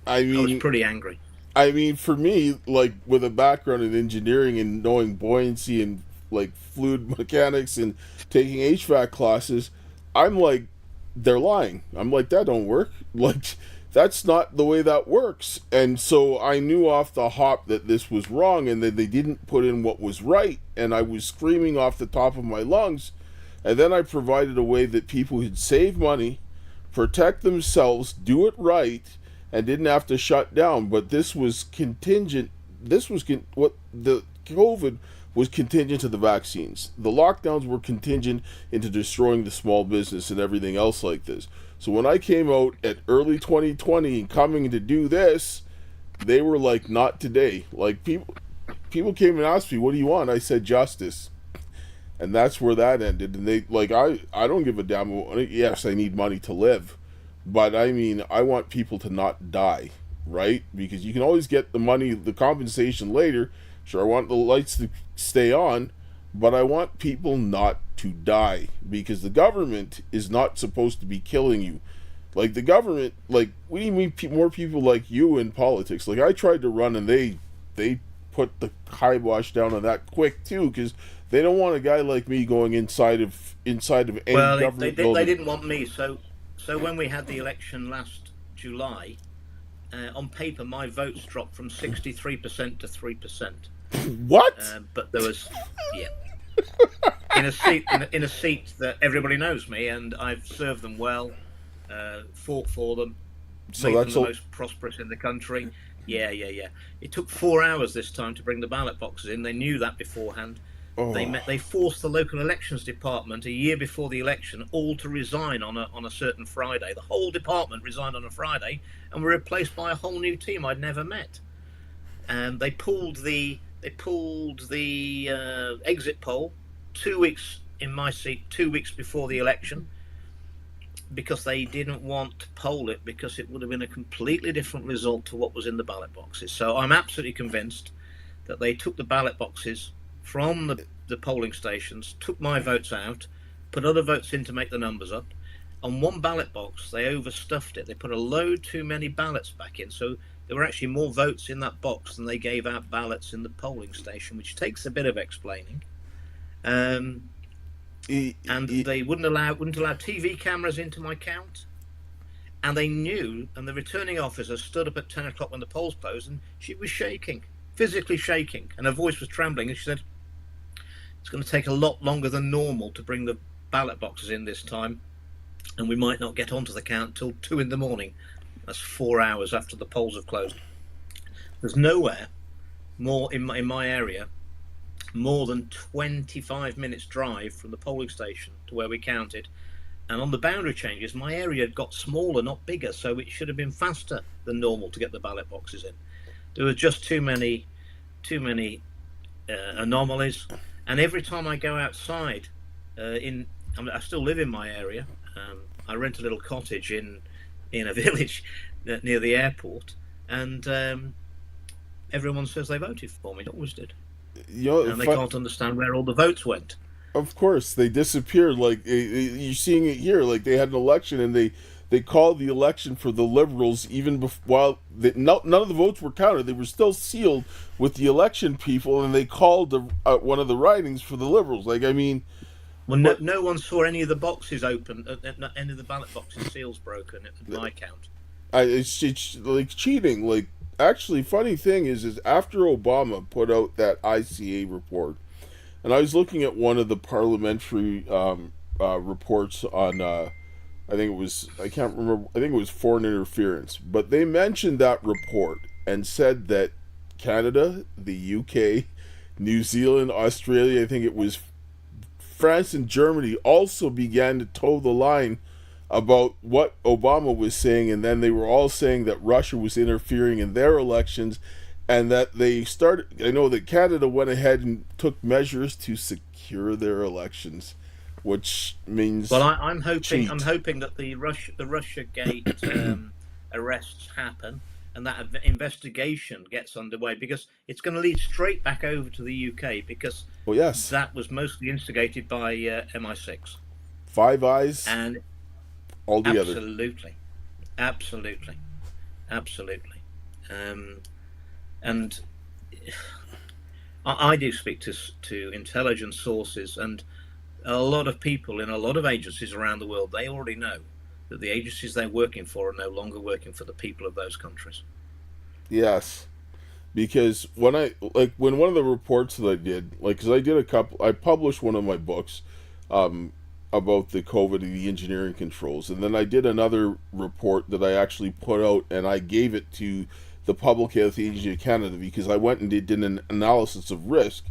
was pretty angry. I mean, for me, like, with a background in engineering and knowing buoyancy and like fluid mechanics and taking HVAC classes, I'm like, they're lying. I'm like, that don't work. Like, that's not the way that works. And so I knew off the hop that this was wrong and that they didn't put in what was right. And I was screaming off the top of my lungs. And then I provided a way that people could save money, protect themselves, do it right, and didn't have to shut down. But this was contingent. What the COVID was contingent to the vaccines. The lockdowns were contingent into destroying the small business and everything else like this. So when I came out at early 2020 and coming to do this, they were like, not today. Like, people came and asked me, what do you want? I said justice. And that's where that ended. And they, like, I don't give a damn. Yes, I need money to live. But I mean, I want people to not die, right? Because you can always get the money, the compensation later. Sure, I want the lights to stay on, but I want people not to die, because the government is not supposed to be killing you. Like, the government, like, we need more people like you in politics. Like, I tried to run, and they put the kibosh down on that quick too, because they don't want a guy like me going inside of any government building. They didn't want me. So when we had the election last July, on paper my votes dropped from 63% to 3%. What? But there was, yeah, in a seat that everybody knows me, and I've served them well, fought for them, So made that's them the most prosperous in the country. Yeah. It took 4 hours this time to bring the ballot boxes in. They knew that beforehand. Oh. They forced the local elections department a year before the election all to resign on a certain Friday. The whole department resigned on a Friday and were replaced by a whole new team I'd never met. And they pulled the exit poll 2 weeks in my seat, 2 weeks before the election, because they didn't want to poll it, because it would have been a completely different result to what was in the ballot boxes. So I'm absolutely convinced that they took the ballot boxes from the polling stations, took my votes out, put other votes in to make the numbers up. On one ballot box, they overstuffed it. They put a load too many ballots back in, so there were actually more votes in that box than they gave out ballots in the polling station, which takes a bit of explaining. And they wouldn't allow TV cameras into my count. And they knew, and the returning officer stood up at 10 o'clock when the polls closed, and she was shaking, physically shaking, and her voice was trembling, and she said, "It's going to take a lot longer than normal to bring the ballot boxes in this time, and we might not get onto the count till 2 in the morning. That's 4 hours after the polls have closed. There's nowhere more in my area, more than 25 minutes drive from the polling station to where we counted. And on the boundary changes, my area had got smaller, not bigger, so it should have been faster than normal to get the ballot boxes in. There were just too many anomalies. And every time I go outside, I still live in my area. I rent a little cottage in a village near the airport, and everyone says they voted for me. They always did. And they can't understand where all the votes went. Of course, they disappeared. Like, you're seeing it here. Like, they had an election, and they called the election for the Liberals even while none of the votes were counted. They were still sealed with the election people, and they called one of the ridings for the Liberals. Like, I mean... Well, no one saw any of the boxes open, any of the ballot boxes seals broken at my count. It's like cheating. Like, actually, funny thing is after Obama put out that ICA report, and I was looking at one of the parliamentary reports on, I think it was foreign interference, but they mentioned that report and said that Canada, the UK, New Zealand, Australia, I think it was France and Germany also began to toe the line about what Obama was saying, and then they were all saying that Russia was interfering in their elections, and that I know that Canada went ahead and took measures to secure their elections, which means... Well, I'm hoping that the Russiagate arrests happen, and that investigation gets underway, because it's going to lead straight back over to the UK, because that was mostly instigated by MI6. Five Eyes and all together. Absolutely. And I do speak to intelligence sources, and a lot of people in a lot of agencies around the world, they already know that the agencies they're working for are no longer working for the people of those countries. Yes, because when one of the reports that I did, because I published one of my books about the COVID and the engineering controls, and then I did another report that I actually put out, and I gave it to the Public Health Agency of Canada, because I went and did an analysis of risk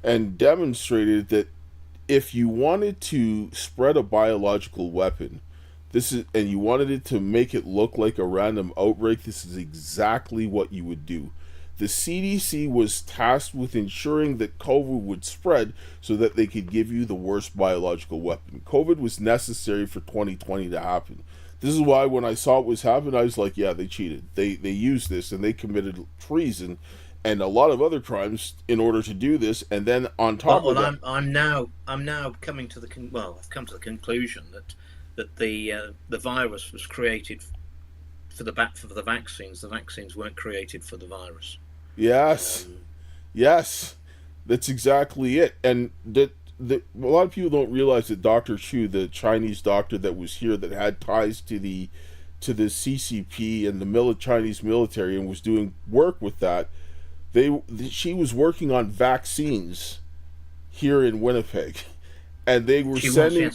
and demonstrated that if you wanted to spread a biological weapon, and you wanted it to make it look like a random outbreak, this is exactly what you would do. The CDC was tasked with ensuring that COVID would spread so that they could give you the worst biological weapon. COVID was necessary for 2020 to happen. This is why when I saw what was happening, I was like, yeah, they cheated. They used this, and they committed treason, and a lot of other crimes in order to do this. And then on top of that, I'm now coming to I've come to the conclusion that the virus was created for the vaccines. The vaccines weren't created for the virus. yes, yes, that's exactly it. And that a lot of people don't realize that Dr. Chu, the Chinese doctor that was here that had ties to the CCP and the Chinese military and was doing work with that, she was working on vaccines here in Winnipeg, and they were sending.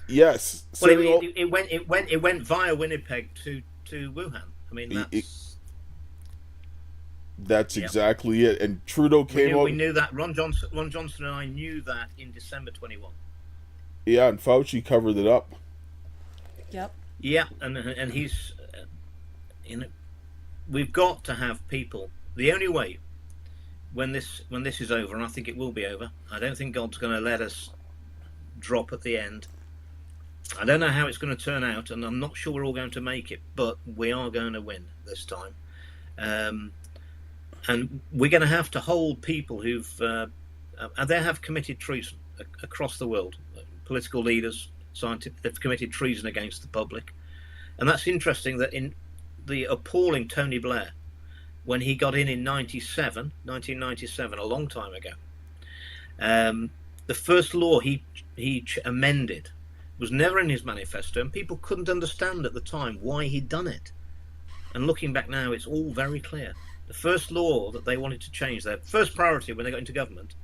Yes. Well, it went via Winnipeg to Wuhan. I mean, that's exactly it. And Trudeau came out. We knew that. Ron Johnson and I knew that in December 21. Yeah, and Fauci covered it up. Yep. Yeah, and he's, we've got to have people. The only way when this is over, and I think it will be over, I don't think God's going to let us drop at the end. I don't know how it's going to turn out, and I'm not sure we're all going to make it, but we are going to win this time. And we're going to have to hold people who've they have committed treason across the world. Political leaders, scientists, they've committed treason against the public. And that's interesting that in the appalling Tony Blair, when he got in 1997, a long time ago, the first law he amended was never in his manifesto, and people couldn't understand at the time why he'd done it. And looking back now, it's all very clear. The first law that they wanted to change, their first priority when they got into government,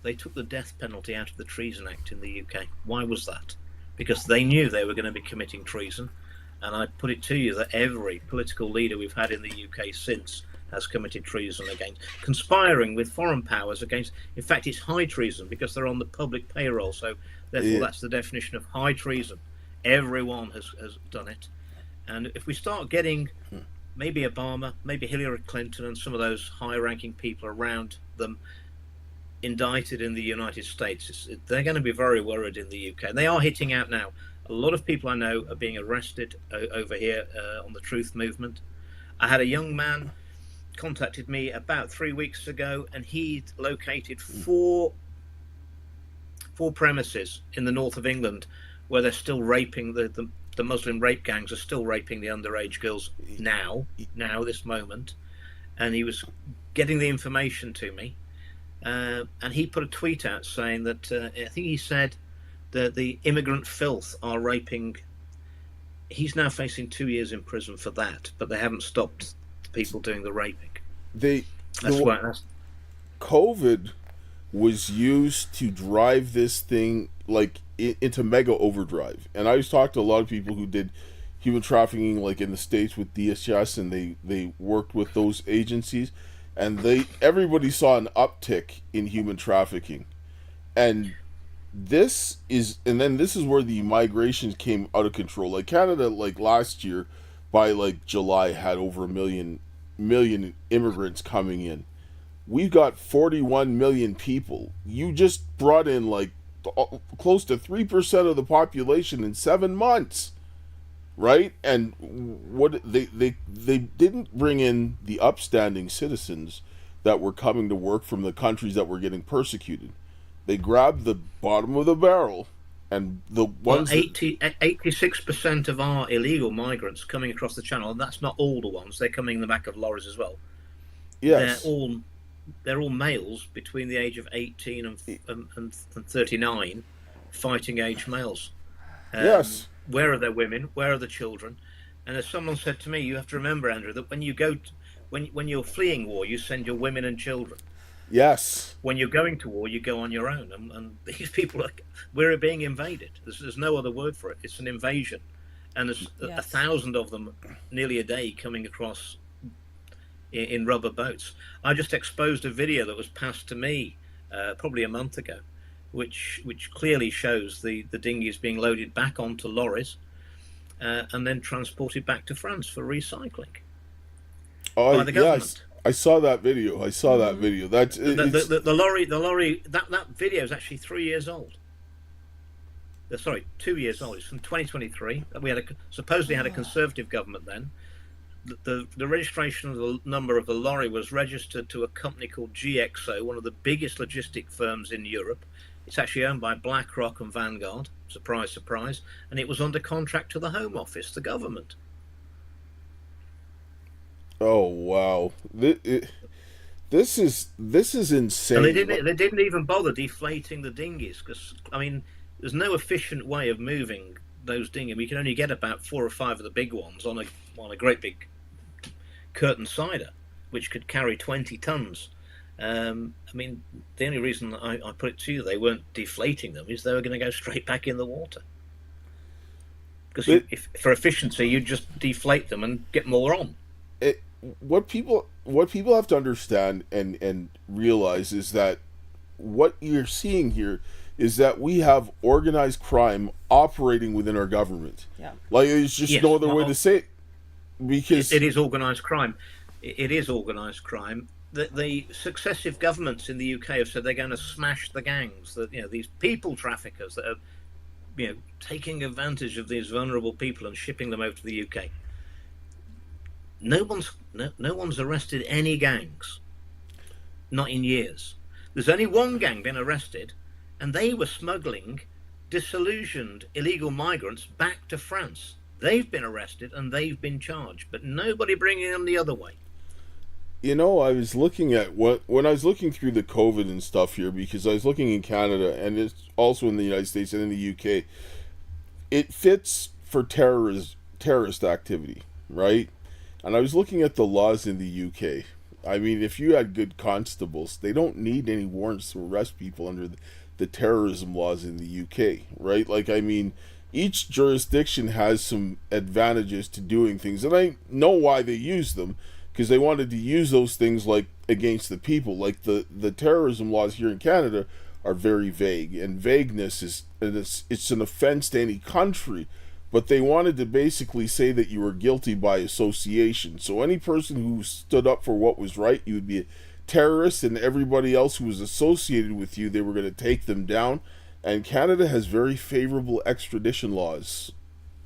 they took the death penalty out of the Treason Act in the UK. Why was that? Because they knew they were going to be committing treason. And I put it to you that every political leader we've had in the UK since has committed treason against, conspiring with foreign powers against, in fact, it's high treason because they're on the public payroll. So therefore, that's the definition of high treason. Everyone has done it. And if we start getting maybe Obama, maybe Hillary Clinton and some of those high-ranking people around them indicted in the United States, they're going to be very worried in the UK. And they are hitting out now. A lot of people I know are being arrested over here on the Truth Movement. I had a young man contacted me about 3 weeks ago, and he'd located four premises in the north of England where they're still raping, the Muslim rape gangs are still raping the underage girls now, this moment. And he was getting the information to me, and he put a tweet out saying that, I think he said that the immigrant filth are raping. He's now facing 2 years in prison for that, but they haven't stopped the people doing the raping. COVID was used to drive this thing like into mega overdrive. And I was talking to a lot of people who did human trafficking, like in the States with DSS, and they worked with those agencies, and everybody saw an uptick in human trafficking. And this is where the migration came out of control. Like Canada, like last year, by like July, had over a million immigrants coming in. We've got 41 million people. You just brought in like close to 3% of the population in 7 months, right? And what they didn't bring in the upstanding citizens that were coming to work from the countries that were getting persecuted. They grabbed the bottom of the barrel, and the ones 86% of our illegal migrants coming across the channel, and that's not all the ones. They're coming in the back of lorries as well. Yes, they're all males between the age of 18 and 39, fighting age males. Yes. Where are their women? Where are the children? And as someone said to me, you have to remember, Andrew, that when you go when you're fleeing war, you send your women and children. Yes. When you're going to war, you go on your own, and these people we're being invaded. There's no other word for it. It's an invasion, and there's 1,000 of them nearly a day coming across in rubber boats. I just exposed a video that was passed to me probably a month ago, which clearly shows the dinghies being loaded back onto lorries and then transported back to France for recycling by the government. Yes. I saw that video. That video. That's the lorry. That video is actually 3 years old. Sorry, 2 years old. It's from 2023. We supposedly had a Conservative government then. the registration of the number of the lorry was registered to a company called GXO, one of the biggest logistic firms in Europe. It's actually owned by BlackRock and Vanguard. Surprise, surprise. And it was under contract to the Home Office, the government. Oh wow, this is insane. And they didn't even bother deflating the dinghies because, I mean, there's no efficient way of moving those dinghies. We can only get about 4 or 5 of the big ones on a great big curtain cider, which could carry 20 tons. I mean, the only reason I put it to you, they weren't deflating them, is they were going to go straight back in the water. Because for efficiency, you just deflate them and get more on. What people have to understand and realize is that what you're seeing here is that we have organized crime operating within our government. Yeah. Like, there's just no other way to say it. Because it is organized crime. It is organized crime. The successive governments in the UK have said they're going to smash the gangs. That, you know, these people traffickers that are, you know, taking advantage of these vulnerable people and shipping them over to the UK. No one's arrested any gangs. Not in years. There's only one gang been arrested, and they were smuggling disillusioned illegal migrants back to France. They've been arrested and they've been charged, but nobody bringing them the other way. You know, I was looking at when I was looking through the COVID and stuff here, because I was looking in Canada and it's also in the United States and in the UK. It fits for terrorist activity, right? And I was looking at the laws in the UK. I mean, if you had good constables, they don't need any warrants to arrest people under the terrorism laws in the UK, right? Like, I mean, each jurisdiction has some advantages to doing things, and I know why they use them, because they wanted to use those things like against the people. Like the terrorism laws here in Canada are very vague, and vagueness it's an offense to any country. But they wanted to basically say that you were guilty by association. So any person who stood up for what was right, you would be a terrorist, and everybody else who was associated with you, they were going to take them down. And Canada has very favorable extradition laws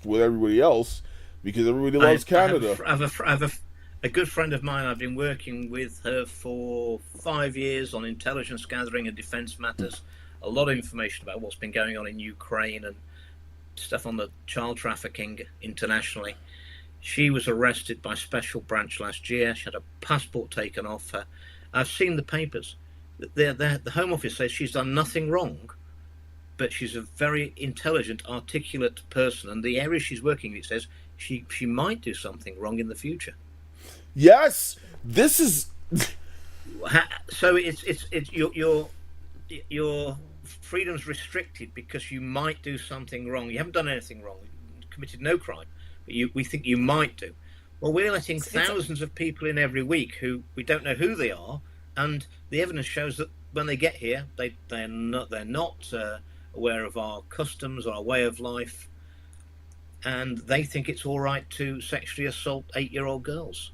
with everybody else because everybody loves Canada. I have a good friend of mine. I've been working with her for 5 years on intelligence gathering and defense matters. A lot of information about what's been going on in Ukraine and stuff on the child trafficking internationally. She was arrested by special branch last year. She had a passport taken off her. I've seen the papers. The Home Office says she's done nothing wrong, but she's a very intelligent, articulate person, and the area she's working in, it says she might do something wrong in the future. Yes, this is. So it's your freedom's restricted because you might do something wrong. You haven't done anything wrong. You committed no crime, but we think you might do. Well, we're letting thousands of people in every week who we don't know who they are, and the evidence shows that when they get here, they're not aware of our customs or our way of life, and they think it's all right to sexually assault 8-year-old girls.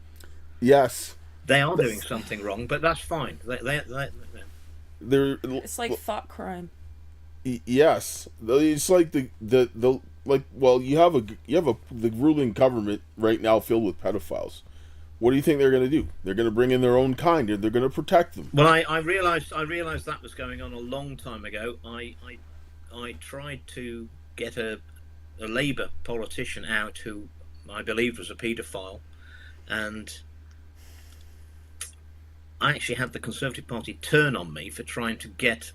Yes, they are doing something wrong, but that's fine. It's like thought crime. Yes, it's like the well, you have the ruling government right now filled with pedophiles. What do you think they're going to do? They're going to bring in their own kind. They're going to protect them. Well, I realized that was going on a long time ago. I tried to get a Labour politician out who I believed was a paedophile, and I actually had the Conservative Party turn on me for trying to get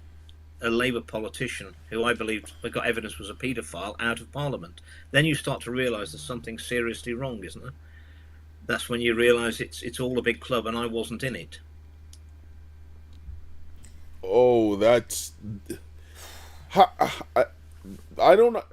a Labour politician who I believed I got evidence was a paedophile out of Parliament. Then you start to realise there's something seriously wrong, isn't there? That's when you realise it's all a big club and I wasn't in it. Oh, that's. I don't know.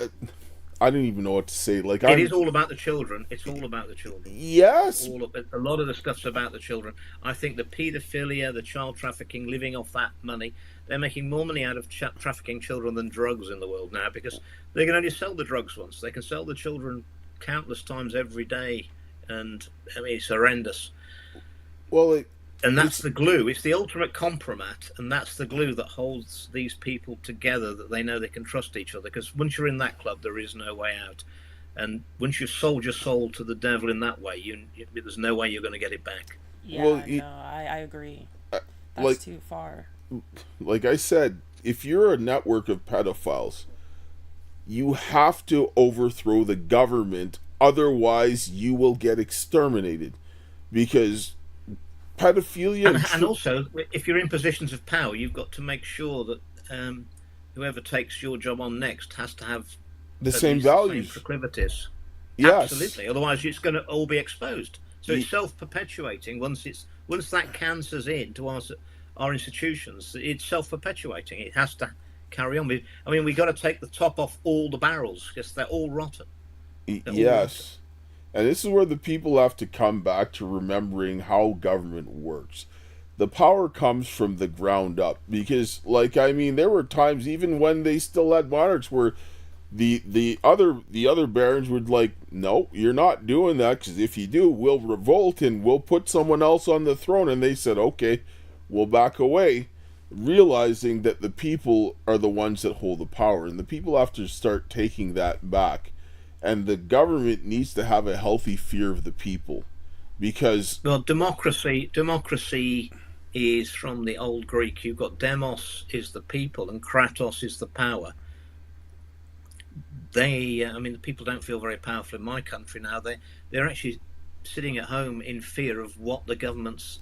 I don't even know what to say. Like, it is all about the children. It's all about the children. Yes. A lot of the stuff's about the children. I think the paedophilia, the child trafficking, living off that money, they're making more money out of trafficking children than drugs in the world now because they can only sell the drugs once. They can sell the children countless times every day. And, I mean, it's horrendous. Well, and that's the glue. It's the ultimate compromat, and that's the glue that holds these people together, that they know they can trust each other. Because once you're in that club, there is no way out. And once you've sold your soul to the devil in that way, there's no way you're going to get it back. Yeah, Well, no, I agree. That's like too far. like I said, if you're a network of pedophiles, you have to overthrow the government, otherwise you will get exterminated. Because pedophilia And also, if you're in positions of power, you've got to make sure that whoever takes your job on next has to have the at same least the values. same proclivities. Yes. Absolutely. Otherwise, it's going to all be exposed. So it's self-perpetuating. Once that cancer's into our institutions, it's self-perpetuating. It has to carry on. We've got to take the top off all the barrels because they're all rotten. Yes. And this is where the people have to come back to remembering how government works. The power comes from the ground up. Because, there were times, even when they still had monarchs, where the other barons would no, you're not doing that, because if you do, we'll revolt and we'll put someone else on the throne. And they said, okay, we'll back away, realizing that the people are the ones that hold the power. And the people have to start taking that back. And the government needs to have a healthy fear of the people, because democracy is from the old Greek. You've got demos is the people and kratos is the power. The people don't feel very powerful in my country now. They're actually sitting at home in fear of what their government is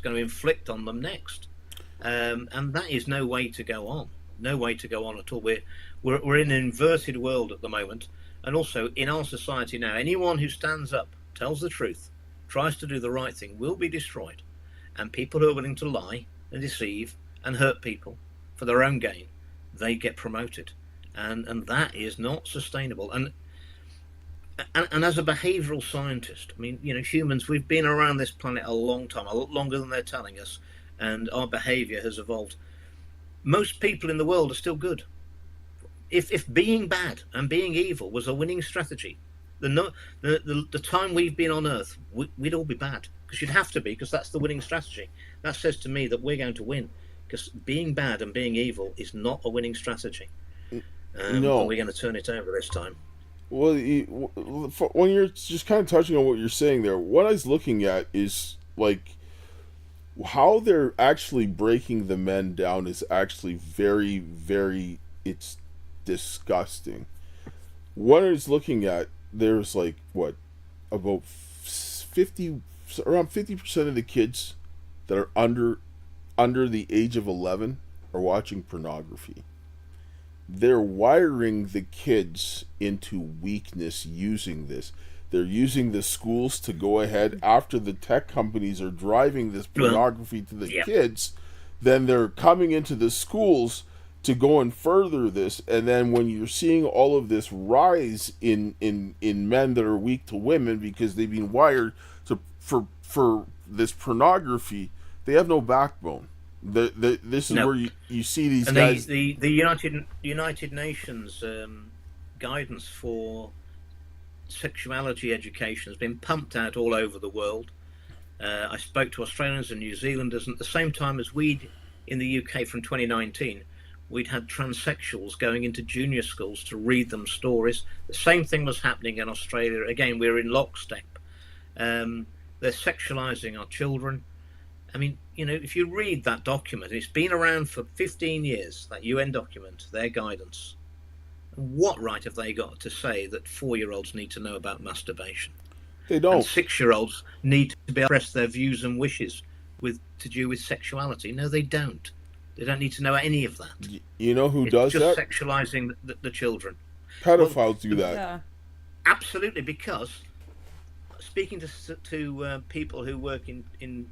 going to inflict on them next, and that is no way to go on. No way to go on at all. We're in an inverted world at the moment. And also, in our society now, anyone who stands up, tells the truth, tries to do the right thing, will be destroyed. And people who are willing to lie and deceive and hurt people for their own gain, they get promoted. And that is not sustainable. And as a behavioural scientist, humans, we've been around this planet a long time, a lot longer than they're telling us, and our behaviour has evolved. Most people in the world are still good. If being bad and being evil was a winning strategy, the time we've been on Earth, we'd all be bad, because you'd have to be, because that's the winning strategy. That says to me that we're going to win, because being bad and being evil is not a winning strategy. No, and we're going to turn it over this time. Well, when you're just kind of touching on what you're saying there, what I was looking at is how they're actually breaking the men down is actually very, very, it's disgusting. What I was looking at, there's about around 50% of the kids that are under the age of 11 are watching pornography. They're wiring the kids into weakness using this. They're using the schools to go ahead after the tech companies are driving this pornography to the kids. Then they're coming into the schools to go and further this. And then when you're seeing all of this rise in men that are weak to women because they've been wired for this pornography, they have no backbone. This is where you see these guys. The United Nations guidance for sexuality education has been pumped out all over the world. I spoke to Australians and New Zealanders, and at the same time as we'd in the UK from 2019, we'd had transsexuals going into junior schools to read them stories. The same thing was happening in Australia. Again, we're in lockstep. They're sexualizing our children. If you read that document, it's been around for 15 years, that UN document, their guidance. What right have they got to say that 4-year-olds need to know about masturbation? They don't. And 6-year-olds need to be able to express their views and wishes to do with sexuality. No, they don't. They don't need to know any of that. You know who does that? It's just sexualizing the children. Pedophiles do that. Yeah. Absolutely, because speaking to people who work in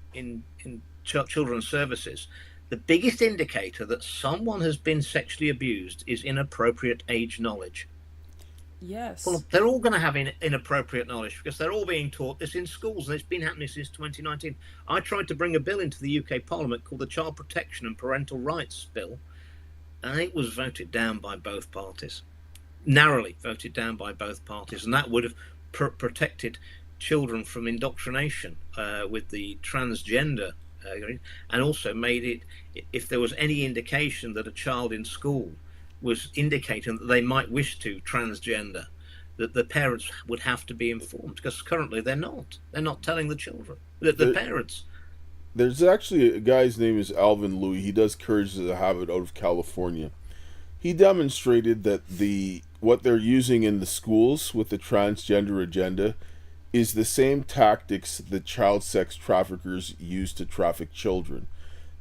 children's services, the biggest indicator that someone has been sexually abused is inappropriate age knowledge. Yes. Well, they're all going to have inappropriate knowledge because they're all being taught this in schools, and it's been happening since 2019. I tried to bring a bill into the UK Parliament called the Child Protection and Parental Rights Bill, and it was voted down by both parties, narrowly voted down by both parties, and that would have protected children from indoctrination with the transgender, and also made it, if there was any indication that a child in school was indicating that they might wish to transgender, that the parents would have to be informed, because currently they're not. They're not telling the children, the parents. There's actually a guy's name is Alvin Louis. He does Courage as a Habit out of California. He demonstrated that what they're using in the schools with the transgender agenda is the same tactics that child sex traffickers use to traffic children.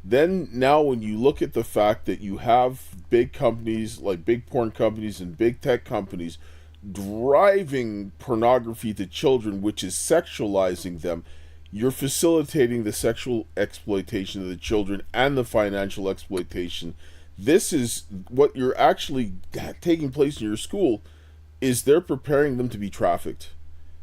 Then now when you look at the fact that you have big companies like big porn companies and big tech companies driving pornography to children, which is sexualizing them, you're facilitating the sexual exploitation of the children and the financial exploitation. This is what you're actually taking place in your school, is they're preparing them to be trafficked.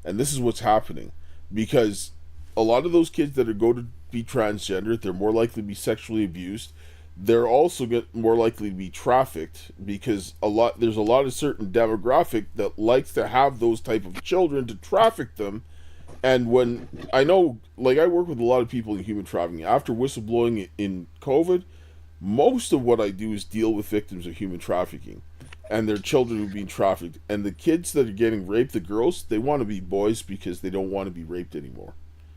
And this is what's happening. Because a lot of those kids that are going to be transgender, they're more likely to be sexually abused. They're also more likely to be trafficked, because there's a lot of certain demographic that likes to have those type of children to traffic them. And when I know, like, I work with a lot of people in human trafficking. After whistleblowing in COVID, most of what I do is deal with victims of human trafficking and their children who are being trafficked. And the kids that are getting raped, the girls, they want to be boys because they don't want to be raped anymore.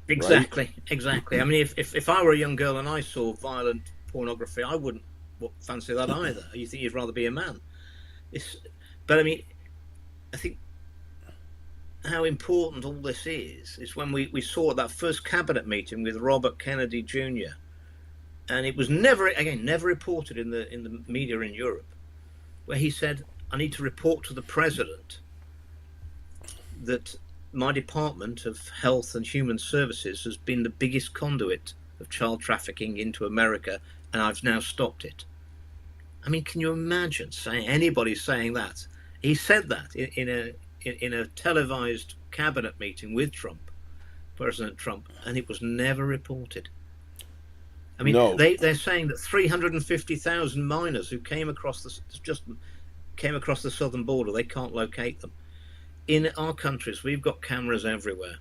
Exactly, right? Exactly. I mean, if I were a young girl and I saw violent pornography, I wouldn't fancy that either. You think you'd rather be a man. But I mean, I think how important all this is when we saw at that first cabinet meeting with Robert Kennedy Jr. And it was never reported in the media in Europe, where he said, I need to report to the president that my Department of Health and Human Services has been the biggest conduit of child trafficking into America, and I've now stopped it. I mean, can you imagine anybody saying that? He said that in a televised cabinet meeting with President Trump, and it was never reported. I mean, no. They're saying that 350,000 minors who came across the southern border, they can't locate them. In our countries, we've got cameras everywhere.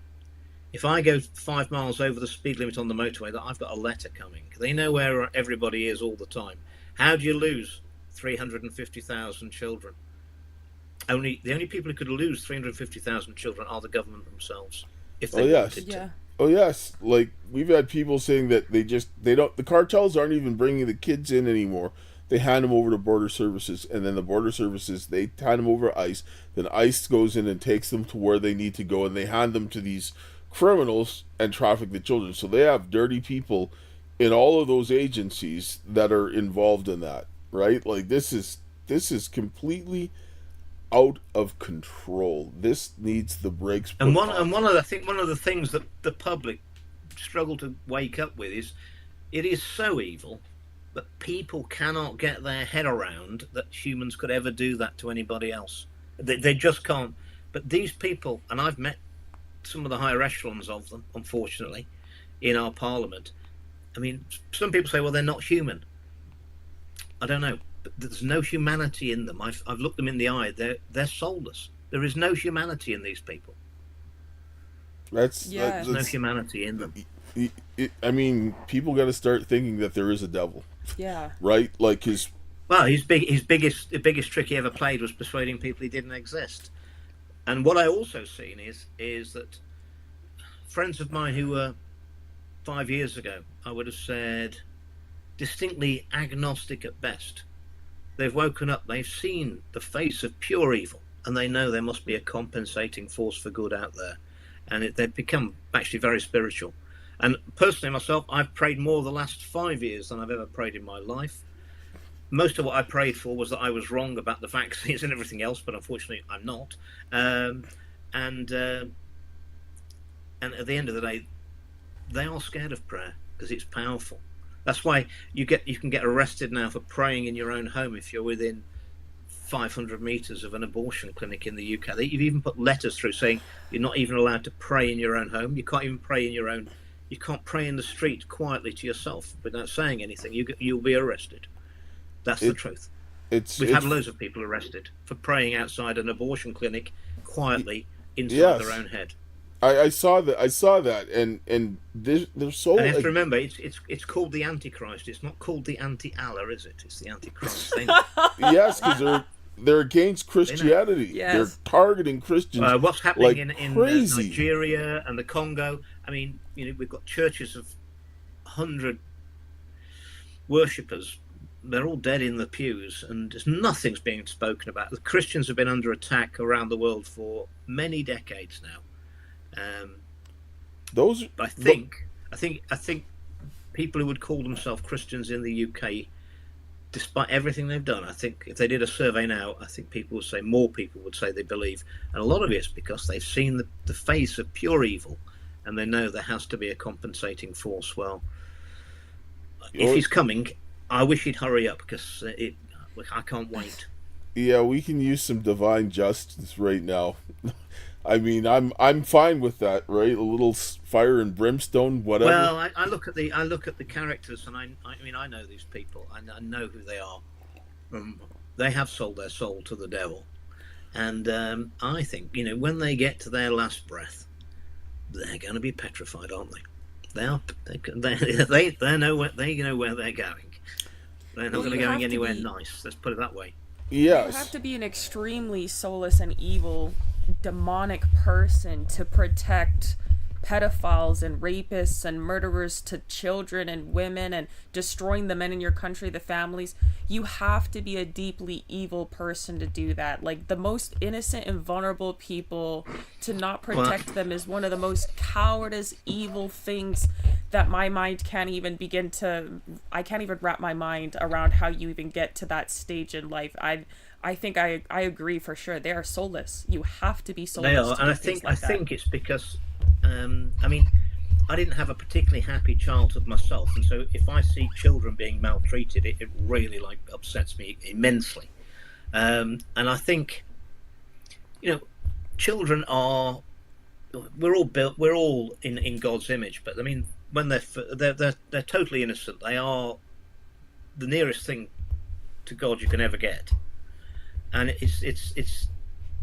If I go 5 miles over the speed limit on the motorway, I've got a letter coming. They know where everybody is all the time. How do you lose 350,000 children? The only people who could lose 350,000 children are the government themselves, if they wanted to. Oh yes, like we've had people saying that the cartels aren't even bringing the kids in anymore. They hand them over to border services, and then the border services, they hand them over to ICE. Then ICE goes in and takes them to where they need to go, and they hand them to these criminals and traffic the children. So they have dirty people in all of those agencies that are involved in that, right? Like this is completely out of control. This needs the brakes. And one of the things that the public struggle to wake up with is, it is so evil that people cannot get their head around that humans could ever do that to anybody else. They just can't. But these people, and I've met some of the higher echelons of them, unfortunately, in our parliament. I mean, some people say, well, they're not human. I don't know. But there's no humanity in them. I've looked them in the eye. They're soulless. There is no humanity in these people. There's no humanity in them. I mean, people got to start thinking that there is a devil. Yeah. Right? Like his biggest trick he ever played was persuading people he didn't exist. And what I also seen is that friends of mine who were 5 years ago, I would have said distinctly agnostic at best. They've woken up, they've seen the face of pure evil, and they know there must be a compensating force for good out there. And they've become actually very spiritual. And personally, myself, I've prayed more the last 5 years than I've ever prayed in my life. Most of what I prayed for was that I was wrong about the vaccines and everything else, but unfortunately I'm not. And at the end of the day, they are scared of prayer because it's powerful. That's why you can get arrested now for praying in your own home if you're within 500 meters of an abortion clinic in the UK. You've even put letters through saying you're not even allowed to pray in your own home. You can't even pray in your own. You can't pray in the street quietly to yourself without saying anything. You'll be arrested. That's the truth. We've had loads of people arrested for praying outside an abortion clinic quietly inside their own head. I saw that, and they're so. And you have to remember, it's called the Antichrist. It's not called the anti-Allah, is it? It's the Antichrist thing. Yes, because they're against Christianity. Yes. They're targeting Christians. What's happening like in crazy. Nigeria and the Congo? I mean, we've got churches of 100 worshippers. They're all dead in the pews, and nothing's being spoken about. The Christians have been under attack around the world for many decades now. I think people who would call themselves Christians in the UK, despite everything they've done, I think if they did a survey now, I think more people would say they believe. And a lot of it's because they've seen the face of pure evil, and they know there has to be a compensating force. Well, if he's coming, I wish he'd hurry up, because I can't wait. Yeah, we can use some divine justice right now. I mean, I'm fine with that, right? A little fire and brimstone, whatever. Well, I look at the characters, and I know these people. I know who they are. They have sold their soul to the devil, and I think when they get to their last breath, they're going to be petrified, aren't they? They know where they're going. They're not going to go anywhere nice. Let's put it that way. Yes. You have to be an extremely soulless and evil, demonic person to protect pedophiles and rapists and murderers to children and women, and destroying the men in your country, the families. You have to be a deeply evil person to do that. Like, the most innocent and vulnerable people, to not protect them is one of the most cowardice, evil things that my mind can't even I can't even wrap my mind around how you even get to that stage in life. I think I agree for sure. They are soulless. You have to be soulless. They are, and I think it's because I didn't have a particularly happy childhood myself, and so if I see children being maltreated, it really upsets me immensely. And I think children are we're all in God's image, but I mean, when they're totally innocent, they are the nearest thing to God you can ever get. And it's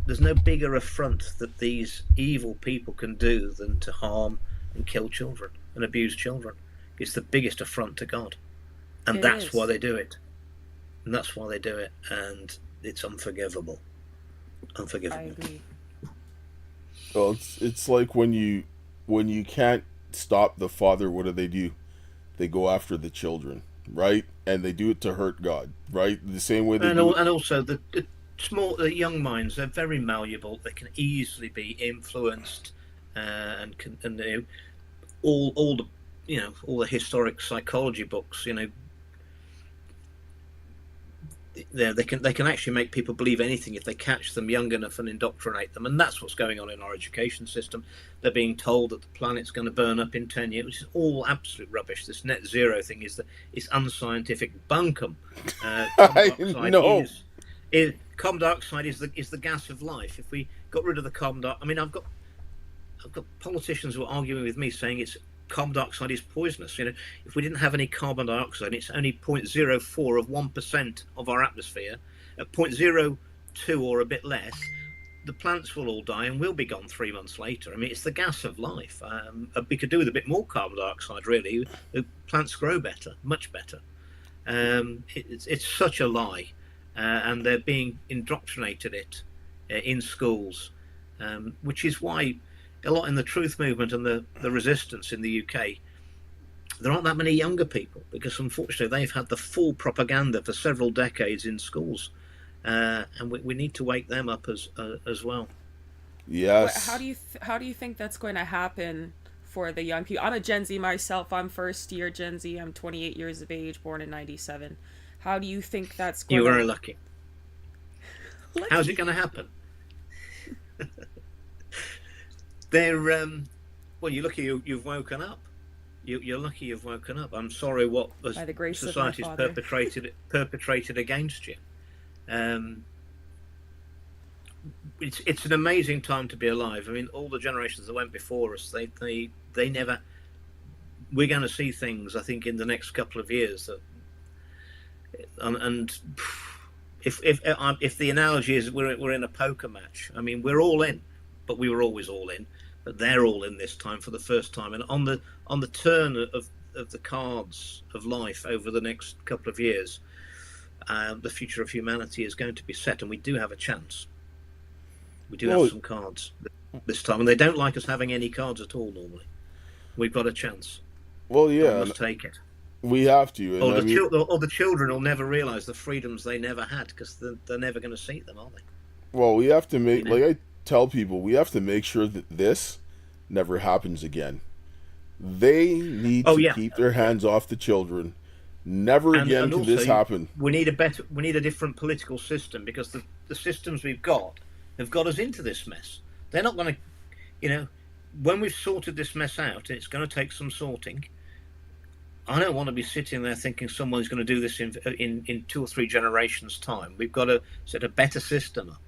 there's no bigger affront that these evil people can do than to harm and kill children and abuse children. It's the biggest affront to God, and that's why they do it. And that's why they do it, and it's unforgivable. I agree. Well, it's like when you can't stop the father, what do? They go after the children, right? And they do it to hurt God, right? The same way they do. And also the young minds, they're very malleable. They can easily be influenced, and all the historic psychology books, they can actually make people believe anything if they catch them young enough and indoctrinate them. And that's what's going on in our education system. They're being told that the planet's going to burn up in 10 years, which is all absolute rubbish. This net zero thing is unscientific bunkum. I know. Carbon dioxide is the gas of life. If we got rid of the carbon dioxide, I mean, I've got politicians who are arguing with me saying carbon dioxide is poisonous. If we didn't have any carbon dioxide, it's only 0.04 of 1% of our atmosphere. At 0.02 or a bit less, the plants will all die and we'll be gone 3 months later. I mean, it's the gas of life. We could do with a bit more carbon dioxide, really. The plants grow better, much better. It's such a lie, and they're being indoctrinated in schools, which is why a lot in the truth movement and the resistance in the UK, there aren't that many younger people, because unfortunately they've had the full propaganda for several decades in schools, and we need to wake them up as well. Yes. How do you think that's going to happen for the young people? I'm a Gen Z myself. I'm first year Gen Z. I'm 28 years of age, born in '97. How do you think that's going? You're very lucky. How's it going to happen? They're you're lucky you've woken up. You're lucky you've woken up. I'm sorry what society's perpetrated against you. It's an amazing time to be alive. I mean, all the generations that went before us, they never. We're going to see things, I think, in the next couple of years that, and if the analogy is we're in a poker match. I mean, we're all in, but we were always all in. But they're all in this time for the first time, and on the turn of the cards of life over the next couple of years, the future of humanity is going to be set, and we do have a chance. We do have some cards this time, and they don't like us having any cards at all normally. We've got a chance. Well, yeah, we must take it. We have to. And or the children will never realise the freedoms they never had, because they're never going to see them, are they? Well, we have to make, like I tell people, we have to make sure that this never happens again. They need to keep their hands off the children. Never again can this happen. We need a different political system, because the systems we've got have got us into this mess. They're not going to, when we've sorted this mess out, it's going to take some sorting. I don't want to be sitting there thinking someone's going to do this in 2 or 3 generations' time. We've got to set a better system up.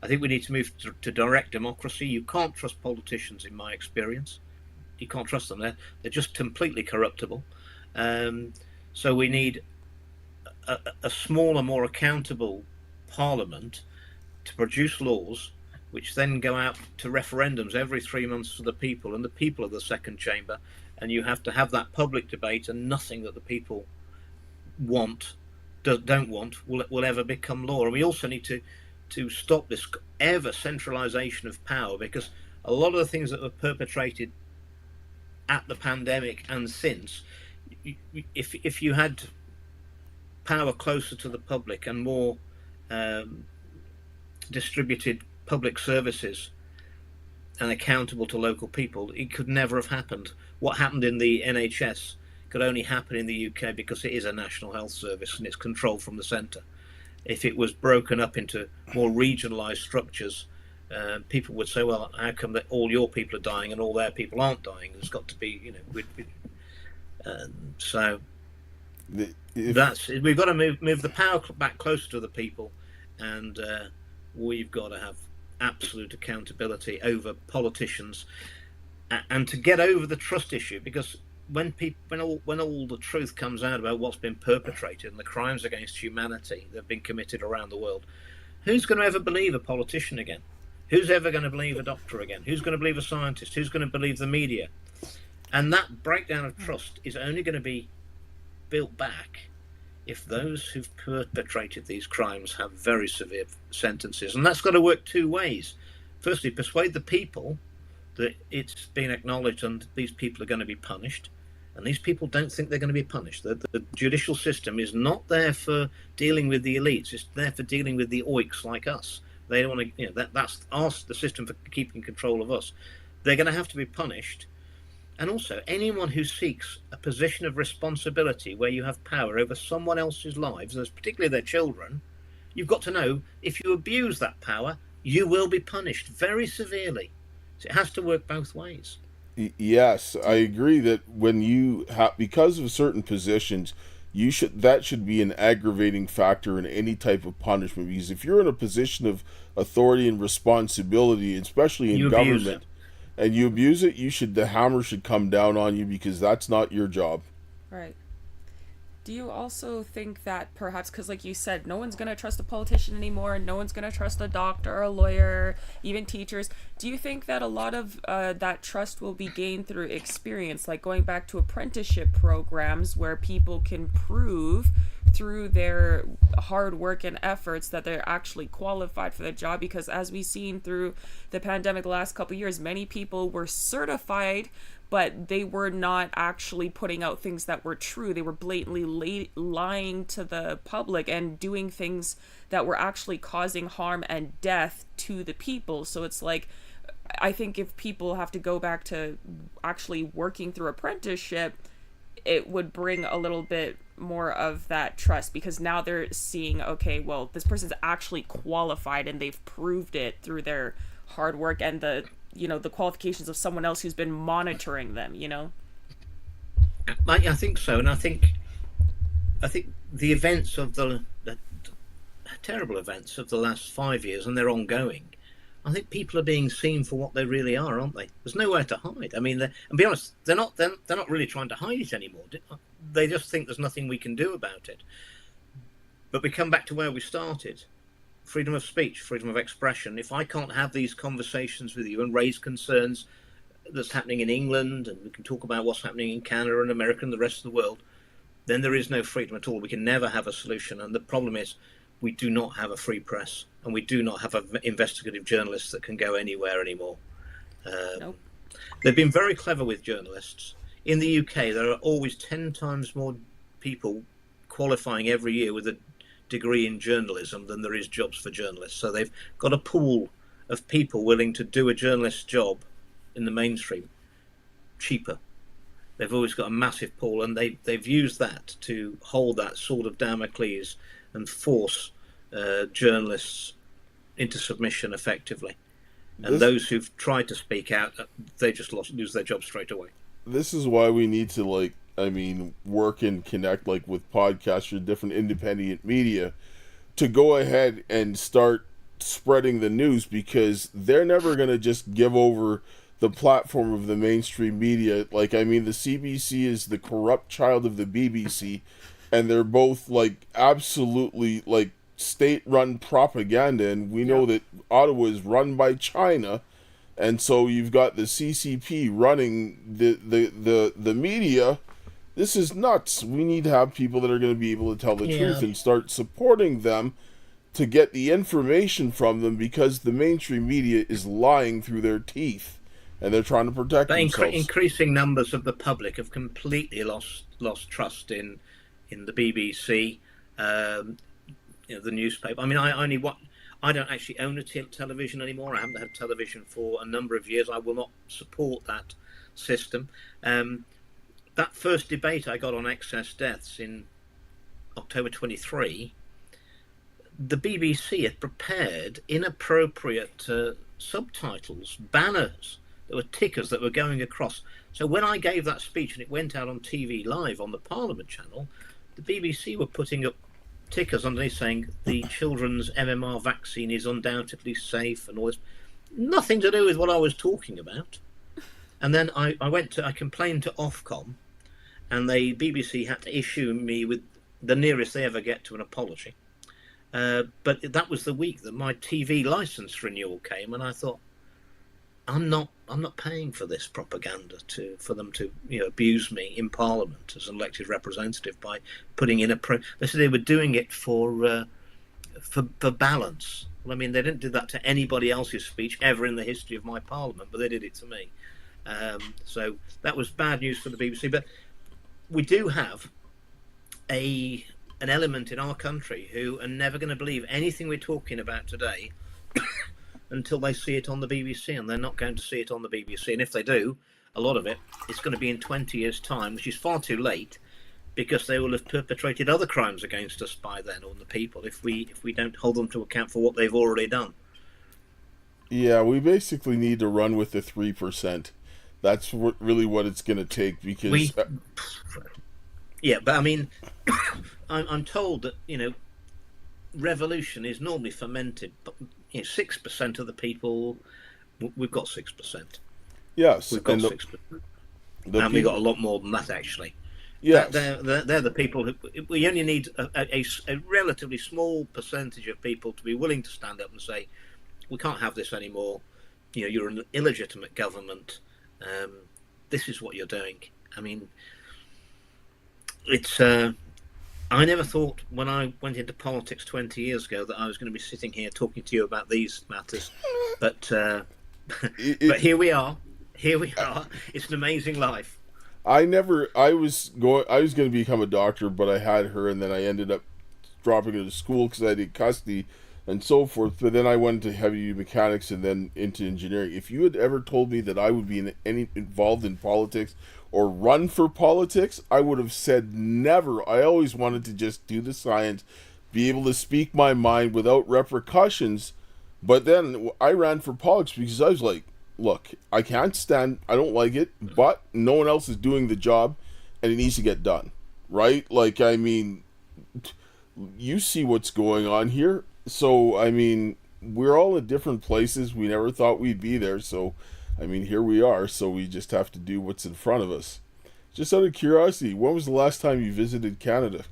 I think we need to move to direct democracy. You can't trust politicians, in my experience. You can't trust them. They're just completely corruptible. So we need a smaller, more accountable parliament to produce laws, which then go out to referendums every 3 months for the people, and the people are the second chamber. And you have to have that public debate, and nothing that the people don't want will ever become law. And we also need to stop this ever centralisation of power, because a lot of the things that were perpetrated at the pandemic and since, if you had power closer to the public and more distributed public services and accountable to local people, it could never have happened. What happened in the NHS could only happen in the UK because it is a national health service and it's controlled from the centre. If it was broken up into more regionalised structures, people would say, well, how come that all your people are dying and all their people aren't dying? There's got to be, so we've got to move the power back closer to the people, and we've got to have absolute accountability over politicians, and to get over the trust issue, because when all the truth comes out about what's been perpetrated and the crimes against humanity that have been committed around the world, who's going to ever believe a politician again? Who's ever going to believe a doctor again? Who's going to believe a scientist? Who's going to believe the media? And that breakdown of trust is only going to be built back if those who've perpetrated these crimes have very severe sentences. And that's got to work 2 ways. Firstly, persuade the people that it's been acknowledged and these people are going to be punished. And these people don't think they're going to be punished. The judicial system is not there for dealing with the elites. It's there for dealing with the oiks like us. They don't want to, that's the system for keeping control of us. They're going to have to be punished. And also, anyone who seeks a position of responsibility where you have power over someone else's lives, as particularly their children, you've got to know if you abuse that power, you will be punished very severely. So it has to work both ways. Yes, I agree that when you have, because of certain positions, that should be an aggravating factor in any type of punishment. Because if you're in a position of authority and responsibility, especially in government, and you abuse it, the hammer should come down on you, because that's not your job. Right. Do you also think that perhaps, because like you said, no one's going to trust a politician anymore, and no one's going to trust a doctor or a lawyer, even teachers. Do you think that a lot of that trust will be gained through experience, like going back to apprenticeship programs where people can prove through their hard work and efforts that they're actually qualified for the job? Because as we've seen through the pandemic the last couple of years, many people were certified, but they were not actually putting out things that were true. They were blatantly lying to the public and doing things that were actually causing harm and death to the people. So it's like, I think if people have to go back to actually working through apprenticeship, it would bring a little bit more of that trust, because now they're seeing, okay, well, this person's actually qualified and they've proved it through their hard work and the qualifications of someone else who's been monitoring them, I think so. And I think the events of the terrible events of the last 5 years, and they're ongoing, I think people are being seen for what they really are, aren't they? There's nowhere to hide. I mean, and be honest, they're not really trying to hide it anymore. They just think there's nothing we can do about it. But we come back to where we started. Freedom of speech, freedom of expression. If I can't have these conversations with you and raise concerns that's happening in England, and we can talk about what's happening in Canada and America and the rest of the world, then there is no freedom at all. We can never have a solution. And the problem is we do not have a free press, and we do not have investigative journalists that can go anywhere anymore. Nope. They've been very clever with journalists. In the UK, there are always 10 times more people qualifying every year with a degree in journalism than there is jobs for journalists. So they've got a pool of people willing to do a journalist's job in the mainstream cheaper. They've always got a massive pool, and they've used that to hold that sword of Damocles and force journalists into submission effectively. And those who've tried to speak out, they just lose their job straight away. This is why we need to work and connect with podcasts or different independent media to go ahead and start spreading the news, because they're never going to just give over the platform of the mainstream media. The CBC is the corrupt child of the BBC, and they're both absolutely state-run propaganda, and we know that Ottawa is run by China, and so you've got the CCP running the media. This is nuts. We need to have people that are going to be able to tell the truth and start supporting them to get the information from them, because the mainstream media is lying through their teeth, and they're trying to protect themselves. Increasing numbers of the public have completely lost trust in the BBC, the newspaper. I mean, I don't actually own a television anymore. I haven't had television for a number of years. I will not support that system. That first debate I got on excess deaths in October 23, the BBC had prepared inappropriate subtitles, banners, there were tickers that were going across. So when I gave that speech and it went out on TV live on the Parliament channel, the BBC were putting up tickers underneath saying the children's MMR vaccine is undoubtedly safe and all this. Nothing to do with what I was talking about. And then I complained to Ofcom, and the BBC had to issue me with the nearest they ever get to an apology. But that was the week that my TV license renewal came, and I thought, I'm not paying for this propaganda for them to abuse me in Parliament as an elected representative by putting in they said they were doing it for balance. Well, I mean, they didn't do that to anybody else's speech ever in the history of my Parliament, but they did it to me. So that was bad news for the BBC. But we do have an element in our country who are never going to believe anything we're talking about today until they see it on the BBC, and they're not going to see it on the BBC. And if they do, a lot of it's going to be in 20 years' time, which is far too late, because they will have perpetrated other crimes against us by then, on the people, if we don't hold them to account for what they've already done. Yeah, we basically need to run with the 3%. That's really what it's going to take, because... Yeah, but I mean, I'm told that, revolution is normally fermented, but 6% of the people, we've got 6%. Yes, we've got 6%, and we've got a lot more than that, actually. Yes, they're the people who we only need a relatively small percentage of people to be willing to stand up and say, we can't have this anymore. You're an illegitimate government. This is what you're doing. I mean, it's. I never thought when I went into politics 20 years ago that I was going to be sitting here talking to you about these matters, but but here we are. Here we are. It's an amazing life. I was going to become a doctor, but I had her, and then I ended up dropping her to school because I did custody and so forth. But then I went to heavy mechanics and then into engineering. If you had ever told me that I would be involved in politics or run for politics, I would have said never. I always wanted to just do the science, be able to speak my mind without repercussions. But then I ran for politics because I was like, look, I don't like it, but no one else is doing the job, and it needs to get done, right? I mean, you see what's going on here. So, I mean, we're all in different places. We never thought we'd be there, so, I mean, here we are, so we just have to do what's in front of us. Just out of curiosity, when was the last time you visited Canada?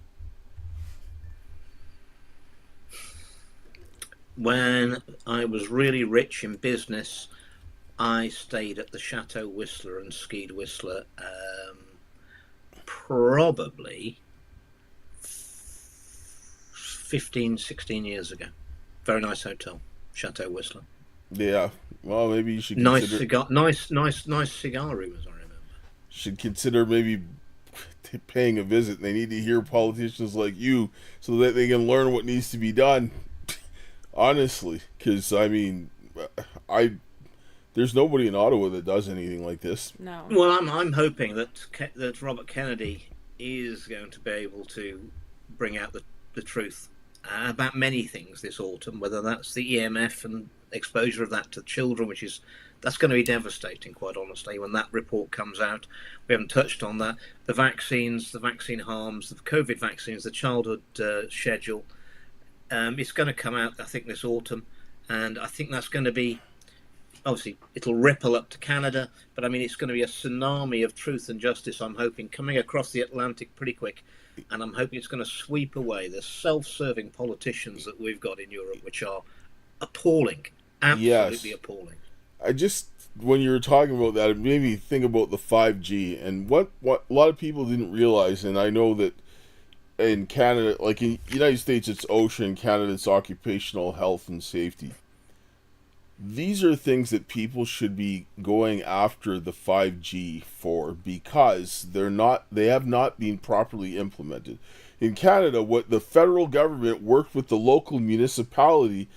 When I was really rich in business, I stayed at the Chateau Whistler and skied Whistler probably 15, 16 years ago. Very nice hotel, Chateau Whistler. Yeah. Well, maybe you should Nice consider cigar, nice cigar room, as I remember. should consider maybe paying a visit. They need to hear politicians like you so that they can learn what needs to be done. Honestly, because I mean, there's nobody in Ottawa that does anything like this. No. Well, I'm hoping that Robert Kennedy is going to be able to bring out the truth about many things this autumn, whether that's the EMF and exposure of that to children, that's going to be devastating, quite honestly, when that report comes out. We haven't touched on that. The vaccines, the vaccine harms, the COVID vaccines, the childhood schedule. It's going to come out, I think, this autumn, and I think that's going to be, obviously, it'll ripple up to Canada, but I mean, it's going to be a tsunami of truth and justice, I'm hoping, coming across the Atlantic pretty quick, and I'm hoping it's going to sweep away the self-serving politicians that we've got in Europe, which are appalling, absolutely appalling. When you were talking about that, it made me think about the 5G, and what a lot of people didn't realize, and I know that in Canada, like in the United States, it's OSHA, in Canada, it's occupational health and safety. These are things that people should be going after the 5G for, because they have not been properly implemented. In Canada, what the federal government worked with the local municipality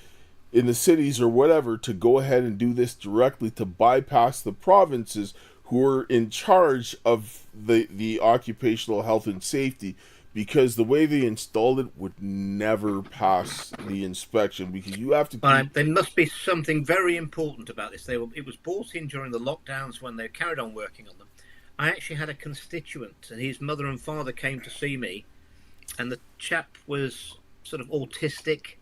in the cities or whatever to go ahead and do this directly to bypass the provinces who are in charge of the occupational health and safety, because the way they installed it would never pass the inspection, because you have to There must be something very important about this. It was brought in during the lockdowns when they carried on working on them. I actually had a constituent, and his mother and father came to see me, and the chap was sort of autistic,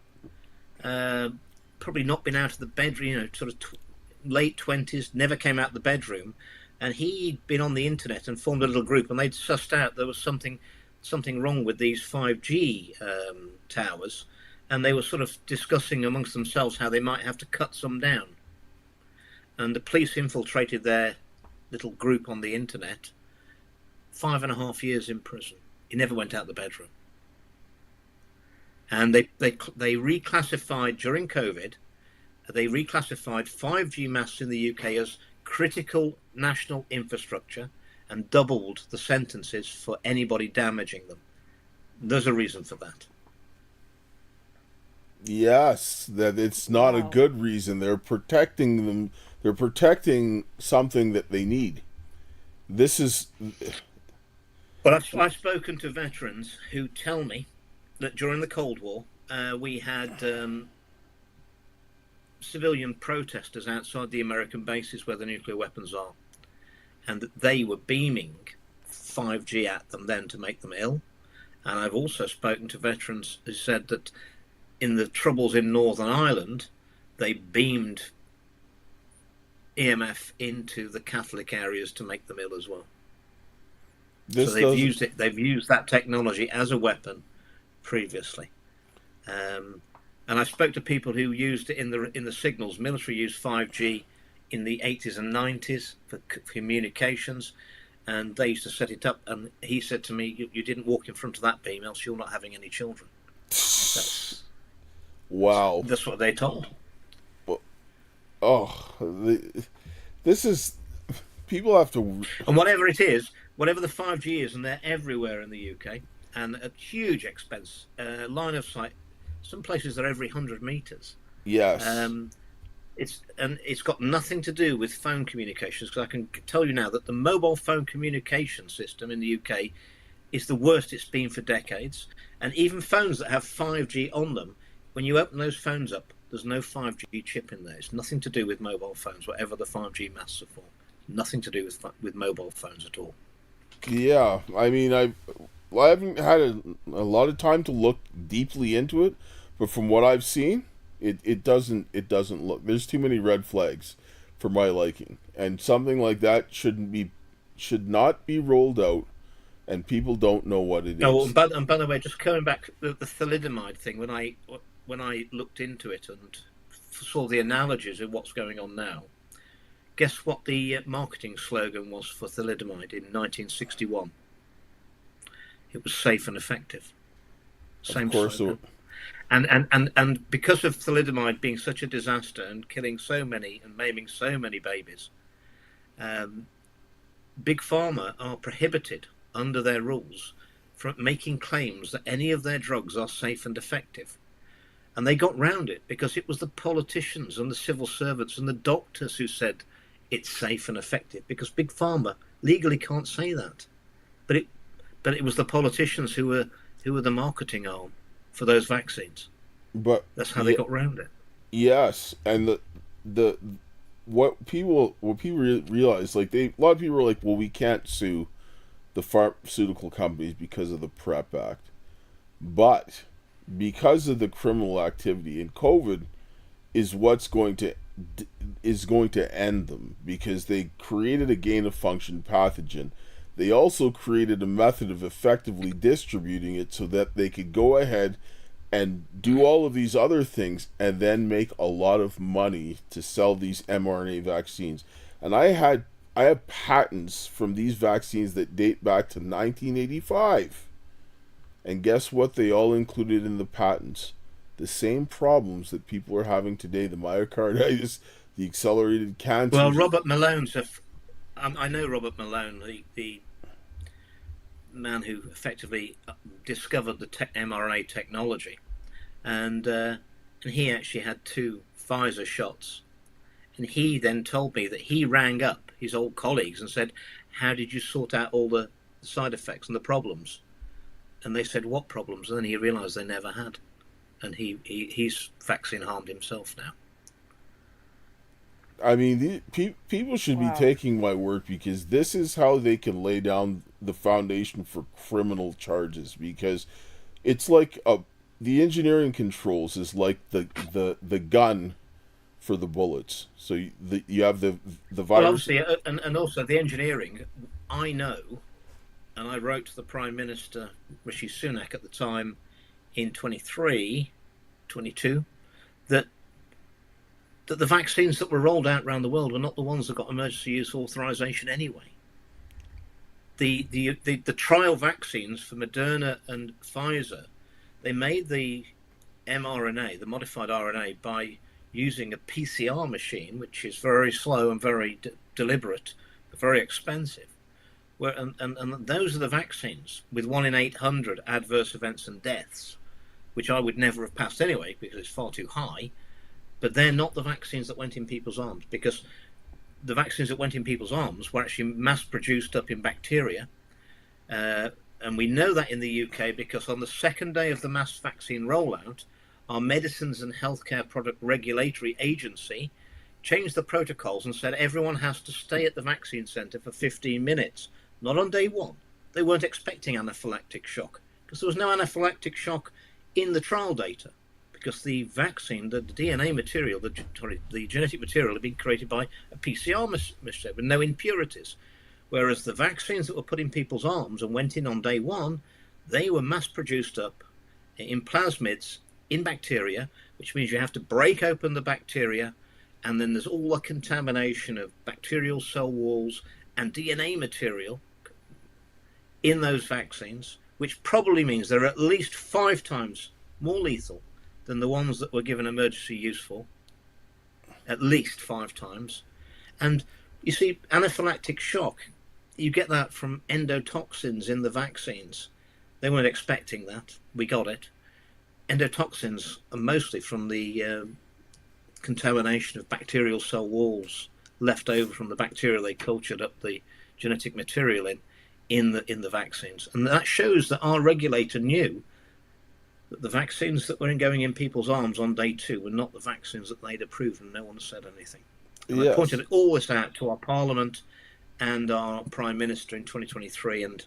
probably not been out of the bedroom, sort of late 20s, never came out of the bedroom, and he'd been on the internet and formed a little group, and they'd sussed out there was something wrong with these 5G towers, and they were sort of discussing amongst themselves how they might have to cut some down. And the police infiltrated their little group on the internet. 5.5 years in prison. He never went out the bedroom. And they reclassified during COVID. They reclassified 5G masts in the UK as critical national infrastructure, and doubled the sentences for anybody damaging them. There's a reason for that. Yes, that it's not a good reason. They're protecting them. They're protecting something that they need. This is... Well, I've spoken to veterans who tell me that during the Cold War, we had civilian protesters outside the American bases where the nuclear weapons are, and that they were beaming 5G at them then to make them ill. And I've also spoken to veterans who said that in the troubles in Northern Ireland, they beamed EMF into the Catholic areas to make them ill as well. So they've used that technology as a weapon previously. And I spoke to people who used it in the signals. Military used 5G in the 80s and 90s for communications, and they used to set it up, and he said to me, you didn't walk in front of that beam, else you're not having any children. Wow. That's what they told. This is... People have to... And whatever it is, whatever the 5G is, and they're everywhere in the UK, and at huge expense, line of sight, some places they're every 100 metres. Yes. It's got nothing to do with phone communications, because I can tell you now that the mobile phone communication system in the UK is the worst it's been for decades. And even phones that have 5G on them, when you open those phones up, there's no 5G chip in there. It's nothing to do with mobile phones, whatever the 5G masts are for. Nothing to do with mobile phones at all. Yeah, I mean, I haven't had a lot of time to look deeply into it, but from what I've seen, it doesn't look. There's too many red flags for my liking, and something like that should not be rolled out, and people don't know what it is. And by the way, just coming back the thalidomide thing, when I looked into it and saw the analogies of what's going on now, guess what the marketing slogan was for thalidomide in 1961? It was safe and effective. Same slogan. And because of thalidomide being such a disaster and killing so many and maiming so many babies, Big Pharma are prohibited under their rules from making claims that any of their drugs are safe and effective. And they got round it because it was the politicians and the civil servants and the doctors who said it's safe and effective, because Big Pharma legally can't say that. But it was the politicians who were the marketing arm for those vaccines. But that's how they got round it. Yes, and what people realize, like a lot of people are like, well, we can't sue the pharmaceutical companies because of the PrEP Act, but because of the criminal activity, and COVID is what's going to end them, because they created a gain-of-function pathogen. They also created a method of effectively distributing it so that they could go ahead and do all of these other things and then make a lot of money to sell these mRNA vaccines. And I have patents from these vaccines that date back to 1985. And guess what they all included in the patents? The same problems that people are having today, the myocarditis, the accelerated cancer. Well, Robert Malone's I know Robert Malone, the man who effectively discovered the mRNA technology, and he actually had 2 Pfizer shots, and he then told me that he rang up his old colleagues and said, how did you sort out all the side effects and the problems? And they said, what problems? And then he realized they never had, and he's vaccine harmed himself now. I mean, people should be taking my word, because this is how they can lay down the foundation for criminal charges, because it's like the engineering controls is like the gun for the bullets. So you have the virus. Well, obviously, and also the engineering, I know, and I wrote to the Prime Minister, Rishi Sunak, at the time in 22, that the vaccines that were rolled out around the world were not the ones that got emergency use authorization anyway. The trial vaccines for Moderna and Pfizer, they made the mRNA, the modified RNA, by using a PCR machine, which is very slow and very deliberate, very expensive. And those are the vaccines with 1 in 800 adverse events and deaths, which I would never have passed anyway because it's far too high. But they're not the vaccines that went in people's arms, because the vaccines that went in people's arms were actually mass-produced up in bacteria. And we know that in the UK because on the second day of the mass vaccine rollout, our Medicines and Healthcare Product Regulatory Agency changed the protocols and said everyone has to stay at the vaccine centre for 15 minutes. Not on day 1. They weren't expecting anaphylactic shock, because there was no anaphylactic shock in the trial data. Because the vaccine, the DNA material, the genetic material had been created by a PCR machine with no impurities. Whereas the vaccines that were put in people's arms and went in on day 1, they were mass produced up in plasmids in bacteria, which means you have to break open the bacteria, and then there's all the contamination of bacterial cell walls and DNA material in those vaccines, which probably means they're at least 5 times more lethal than the ones that were given emergency use for, at least 5 times. And you see, anaphylactic shock, you get that from endotoxins in the vaccines. They weren't expecting that. We got it. Endotoxins are mostly from the contamination of bacterial cell walls left over from the bacteria they cultured up the genetic material in the vaccines. And that shows that our regulator knew that the vaccines that were going in people's arms on day 2 were not the vaccines that they'd approved, and no one said anything. And yes. I pointed all this out to our Parliament and our Prime Minister in 2023, and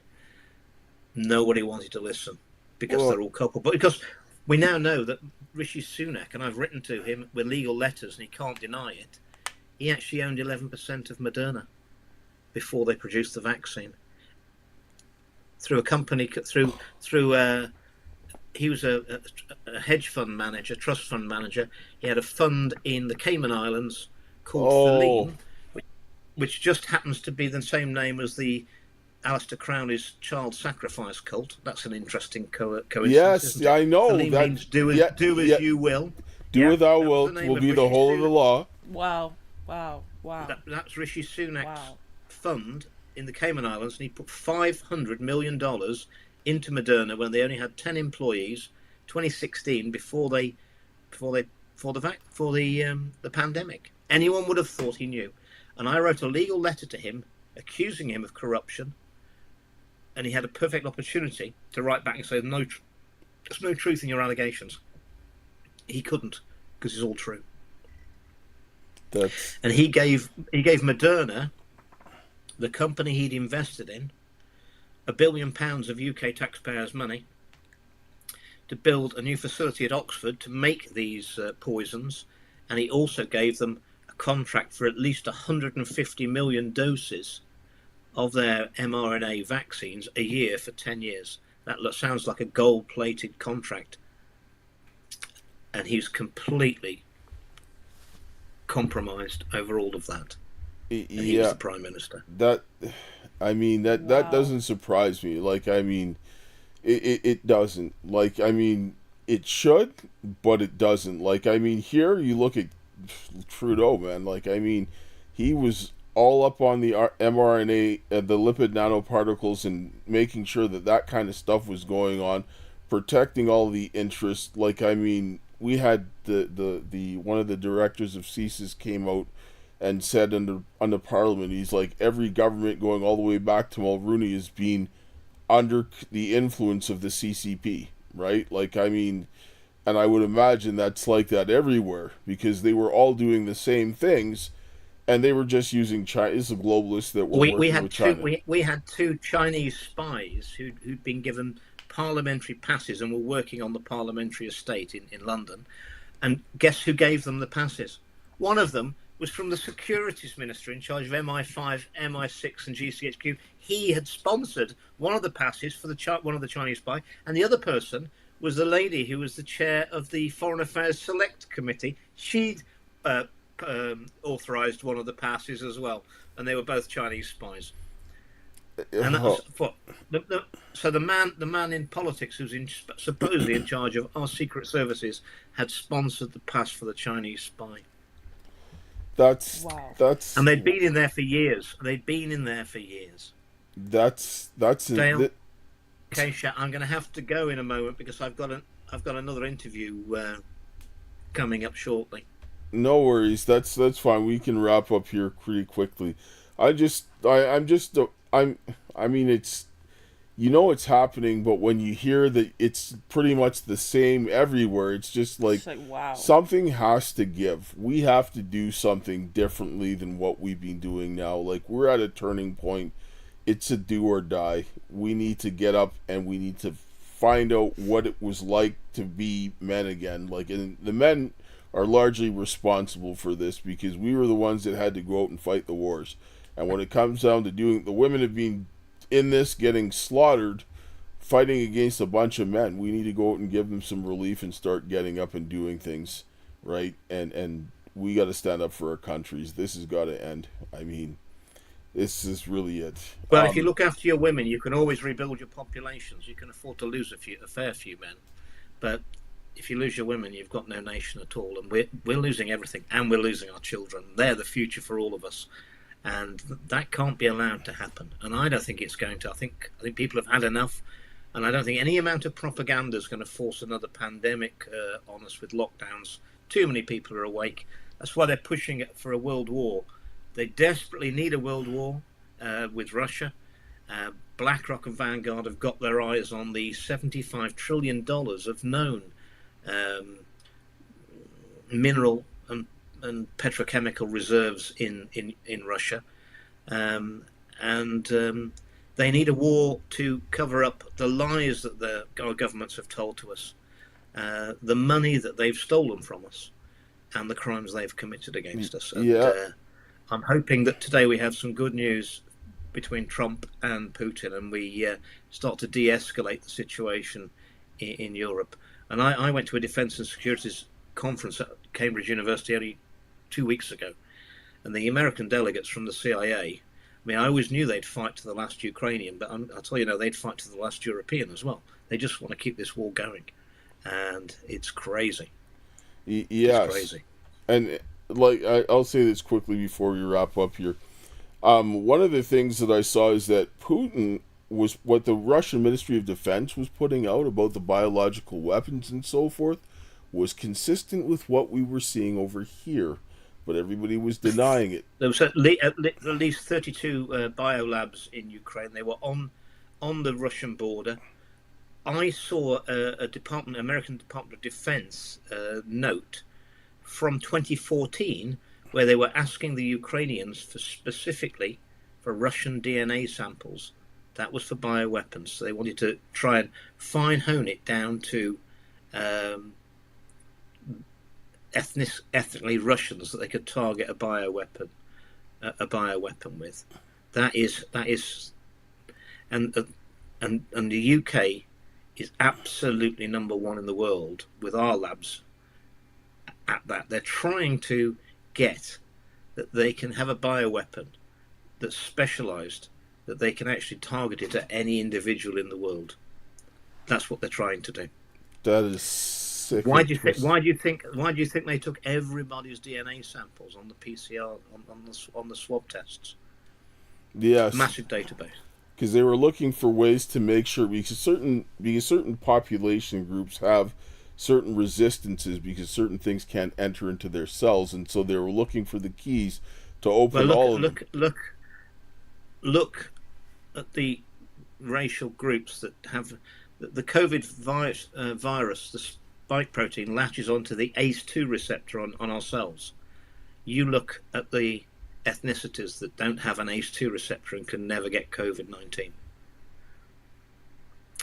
nobody wanted to listen, because they're all culpable. Because we now know that Rishi Sunak, and I've written to him with legal letters, and he can't deny it, he actually owned 11% of Moderna before they produced the vaccine. Through a company, he was a hedge fund manager, trust fund manager. He had a fund in the Cayman Islands called Feline, which just happens to be the same name as the Alistair Crowley's child sacrifice cult. That's an interesting coincidence. Yes, isn't it? I know. The name That means do as you will. Do as thou that was wilt the name will of be the Rishi whole of the Sunak. law. Wow. Wow. Wow. That's Rishi Sunak's Wow. fund in the Cayman Islands, and he put $500 million into Moderna when they only had 10 employees, 2016, before the pandemic. Anyone would have thought he knew. And I wrote a legal letter to him accusing him of corruption, and he had a perfect opportunity to write back and say, no, there's no truth in your allegations. He couldn't, because it's all true. And he gave Moderna, the company he'd invested in, £1 billion of UK taxpayers' money to build a new facility at Oxford to make these poisons, and he also gave them a contract for at least 150 million doses of their mRNA vaccines a year for 10 years. That sounds like a gold-plated contract, and he's completely compromised over all of that. And he was the Prime Minister. That doesn't surprise me. Like, I mean, it doesn't. Like, I mean, it should, but it doesn't. Like, I mean, here you look at Trudeau, man. Like, I mean, he was all up on the mRNA, the lipid nanoparticles, and making sure that kind of stuff was going on, protecting all the interests. Like, I mean, we had the one of the directors of CSIS came out and said under Parliament, he's like, every government going all the way back to Mulroney is being under the influence of the CCP, right? Like, I mean, and I would imagine that's like that everywhere, because they were all doing the same things, and they were just using China. It's a globalist that were working with China. We had two Chinese spies who'd been given parliamentary passes and were working on the parliamentary estate in London. And guess who gave them the passes? One of them was from the Securities Minister in charge of MI5, MI6 and GCHQ. He had sponsored one of the passes for one of the Chinese spy, and the other person was the lady who was the chair of the Foreign Affairs Select Committee. She'd authorised one of the passes as well, and they were both Chinese spies. And that was what. So the man in politics who's supposedly in charge of our secret services had sponsored the pass for the Chinese spy. That's and they'd been in there for years. That's Dale, Kaysha, I'm going to have to go in a moment because I've got another interview coming up shortly. No worries. That's fine. We can wrap up here pretty quickly. I mean, it's, you know, it's happening, but when you hear that it's pretty much the same everywhere, it's just like wow. Something has to give. We have to do something differently than what we've been doing now. Like, we're at a turning point. It's a do or die. We need to get up and we need to find out what it was like to be men again. Like, and the men are largely responsible for this because we were the ones that had to go out and fight the wars. And when it comes down to doing, the women have been in this getting slaughtered, fighting against a bunch of men. We need to go out and give them some relief and start getting up and doing things, right? And we got to stand up for our countries. This has got to end. I mean, this is really it. Well, if you look after your women, you can always rebuild your populations. You can afford to lose a fair few men, but if you lose your women, you've got no nation at all. And we're losing everything, and we're losing our children. They're the future for all of us. And that can't be allowed to happen. And I don't think it's going to. I think people have had enough. And I don't think any amount of propaganda is going to force another pandemic on us with lockdowns. Too many people are awake. That's why they're pushing for a world war. They desperately need a world war with Russia. BlackRock and Vanguard have got their eyes on the $75 trillion of known mineral and petrochemical reserves in Russia, and they need a war to cover up the lies that our governments have told to us, the money that they've stolen from us, and the crimes they've committed against us. And, I'm hoping that today we have some good news between Trump and Putin, and we start to de-escalate the situation in Europe. And I went to a defence and securities conference at Cambridge University only 2 weeks ago, and the American delegates from the CIA mean, I always knew they'd fight to the last Ukrainian, but I'll tell you now, they'd fight to the last European as well. They just want to keep this war going, and it's crazy. Yes. It's crazy. And like I'll say this quickly before we wrap up here. One of the things that I saw is that Putin was what the Russian Ministry of Defense was putting out about the biological weapons and so forth was consistent with what we were seeing over here, but everybody was denying it. There was at least 32 biolabs in Ukraine. They were on the Russian border. I saw a American Department of Defense note from 2014 where they were asking the Ukrainians specifically for Russian DNA samples. That was for bioweapons. So they wanted to try and fine-hone it down to ethnically Russians that they could target a bioweapon with. That is, and the UK is absolutely number one in the world with our labs at that. They're trying to get that they can have a bioweapon that's specialized, that they can actually target it at any individual in the world. That's what they're trying to do. That is sick. Why do you think they took everybody's DNA samples on the PCR on the swab tests? Yes. Massive database. Because they were looking for ways to make sure, because certain population groups have certain resistances because certain things can't enter into their cells, and so they were looking for the keys to open all of them. Look at the racial groups that have the COVID virus, the spike protein latches onto the ACE2 receptor on our cells. You look at the ethnicities that don't have an ACE2 receptor and can never get COVID-19.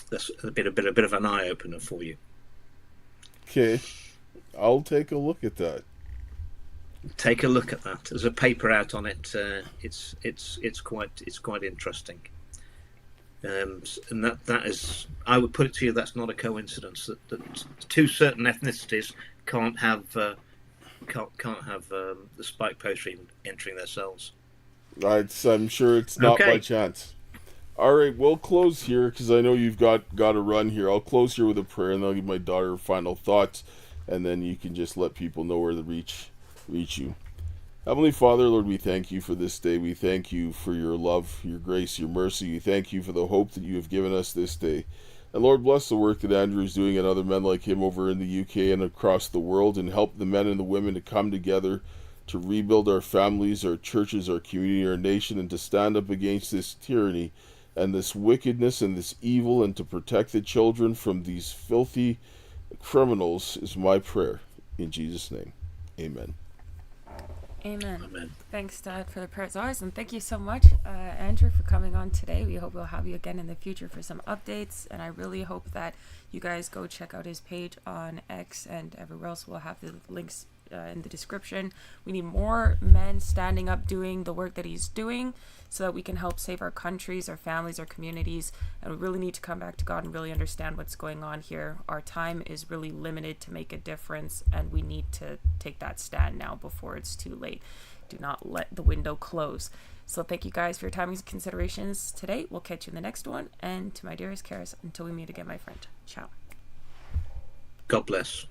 That's a bit of an eye opener for you. Okay, I'll take a look at that. Take a look at that. There's a paper out on it. It's quite interesting. And that is, I would put it to you, that's not a coincidence that two certain ethnicities can't have the spike protein entering their cells. I'm sure it's not by chance. All right, we'll close here because I know you've got to run here. I'll close here with a prayer, and I'll give my daughter final thoughts, and then you can just let people know where to reach you. Heavenly Father, Lord, we thank you for this day. We thank you for your love, your grace, your mercy. We thank you for the hope that you have given us this day. And Lord, bless the work that Andrew is doing and other men like him over in the UK and across the world, and help the men and the women to come together to rebuild our families, our churches, our community, our nation, and to stand up against this tyranny and this wickedness and this evil, and to protect the children from these filthy criminals is my prayer. In Jesus' name, amen. Amen. Amen. Thanks, Dad, for the prayers always, and thank you so much, Andrew, for coming on today. We hope we'll have you again in the future for some updates, and I really hope that you guys go check out his page on X and everywhere else. We'll have the links in the description. We need more men standing up doing the work that he's doing so that we can help save our countries, our families, our communities, and we really need to come back to God and really understand what's going on here. Our time is really limited to make a difference, and we need to take that stand now before it's too late. Do not let the window close. So thank you guys for your time and considerations today. We'll catch you in the next one, and to my dearest Karis, until we meet again, my friend. Ciao. God bless.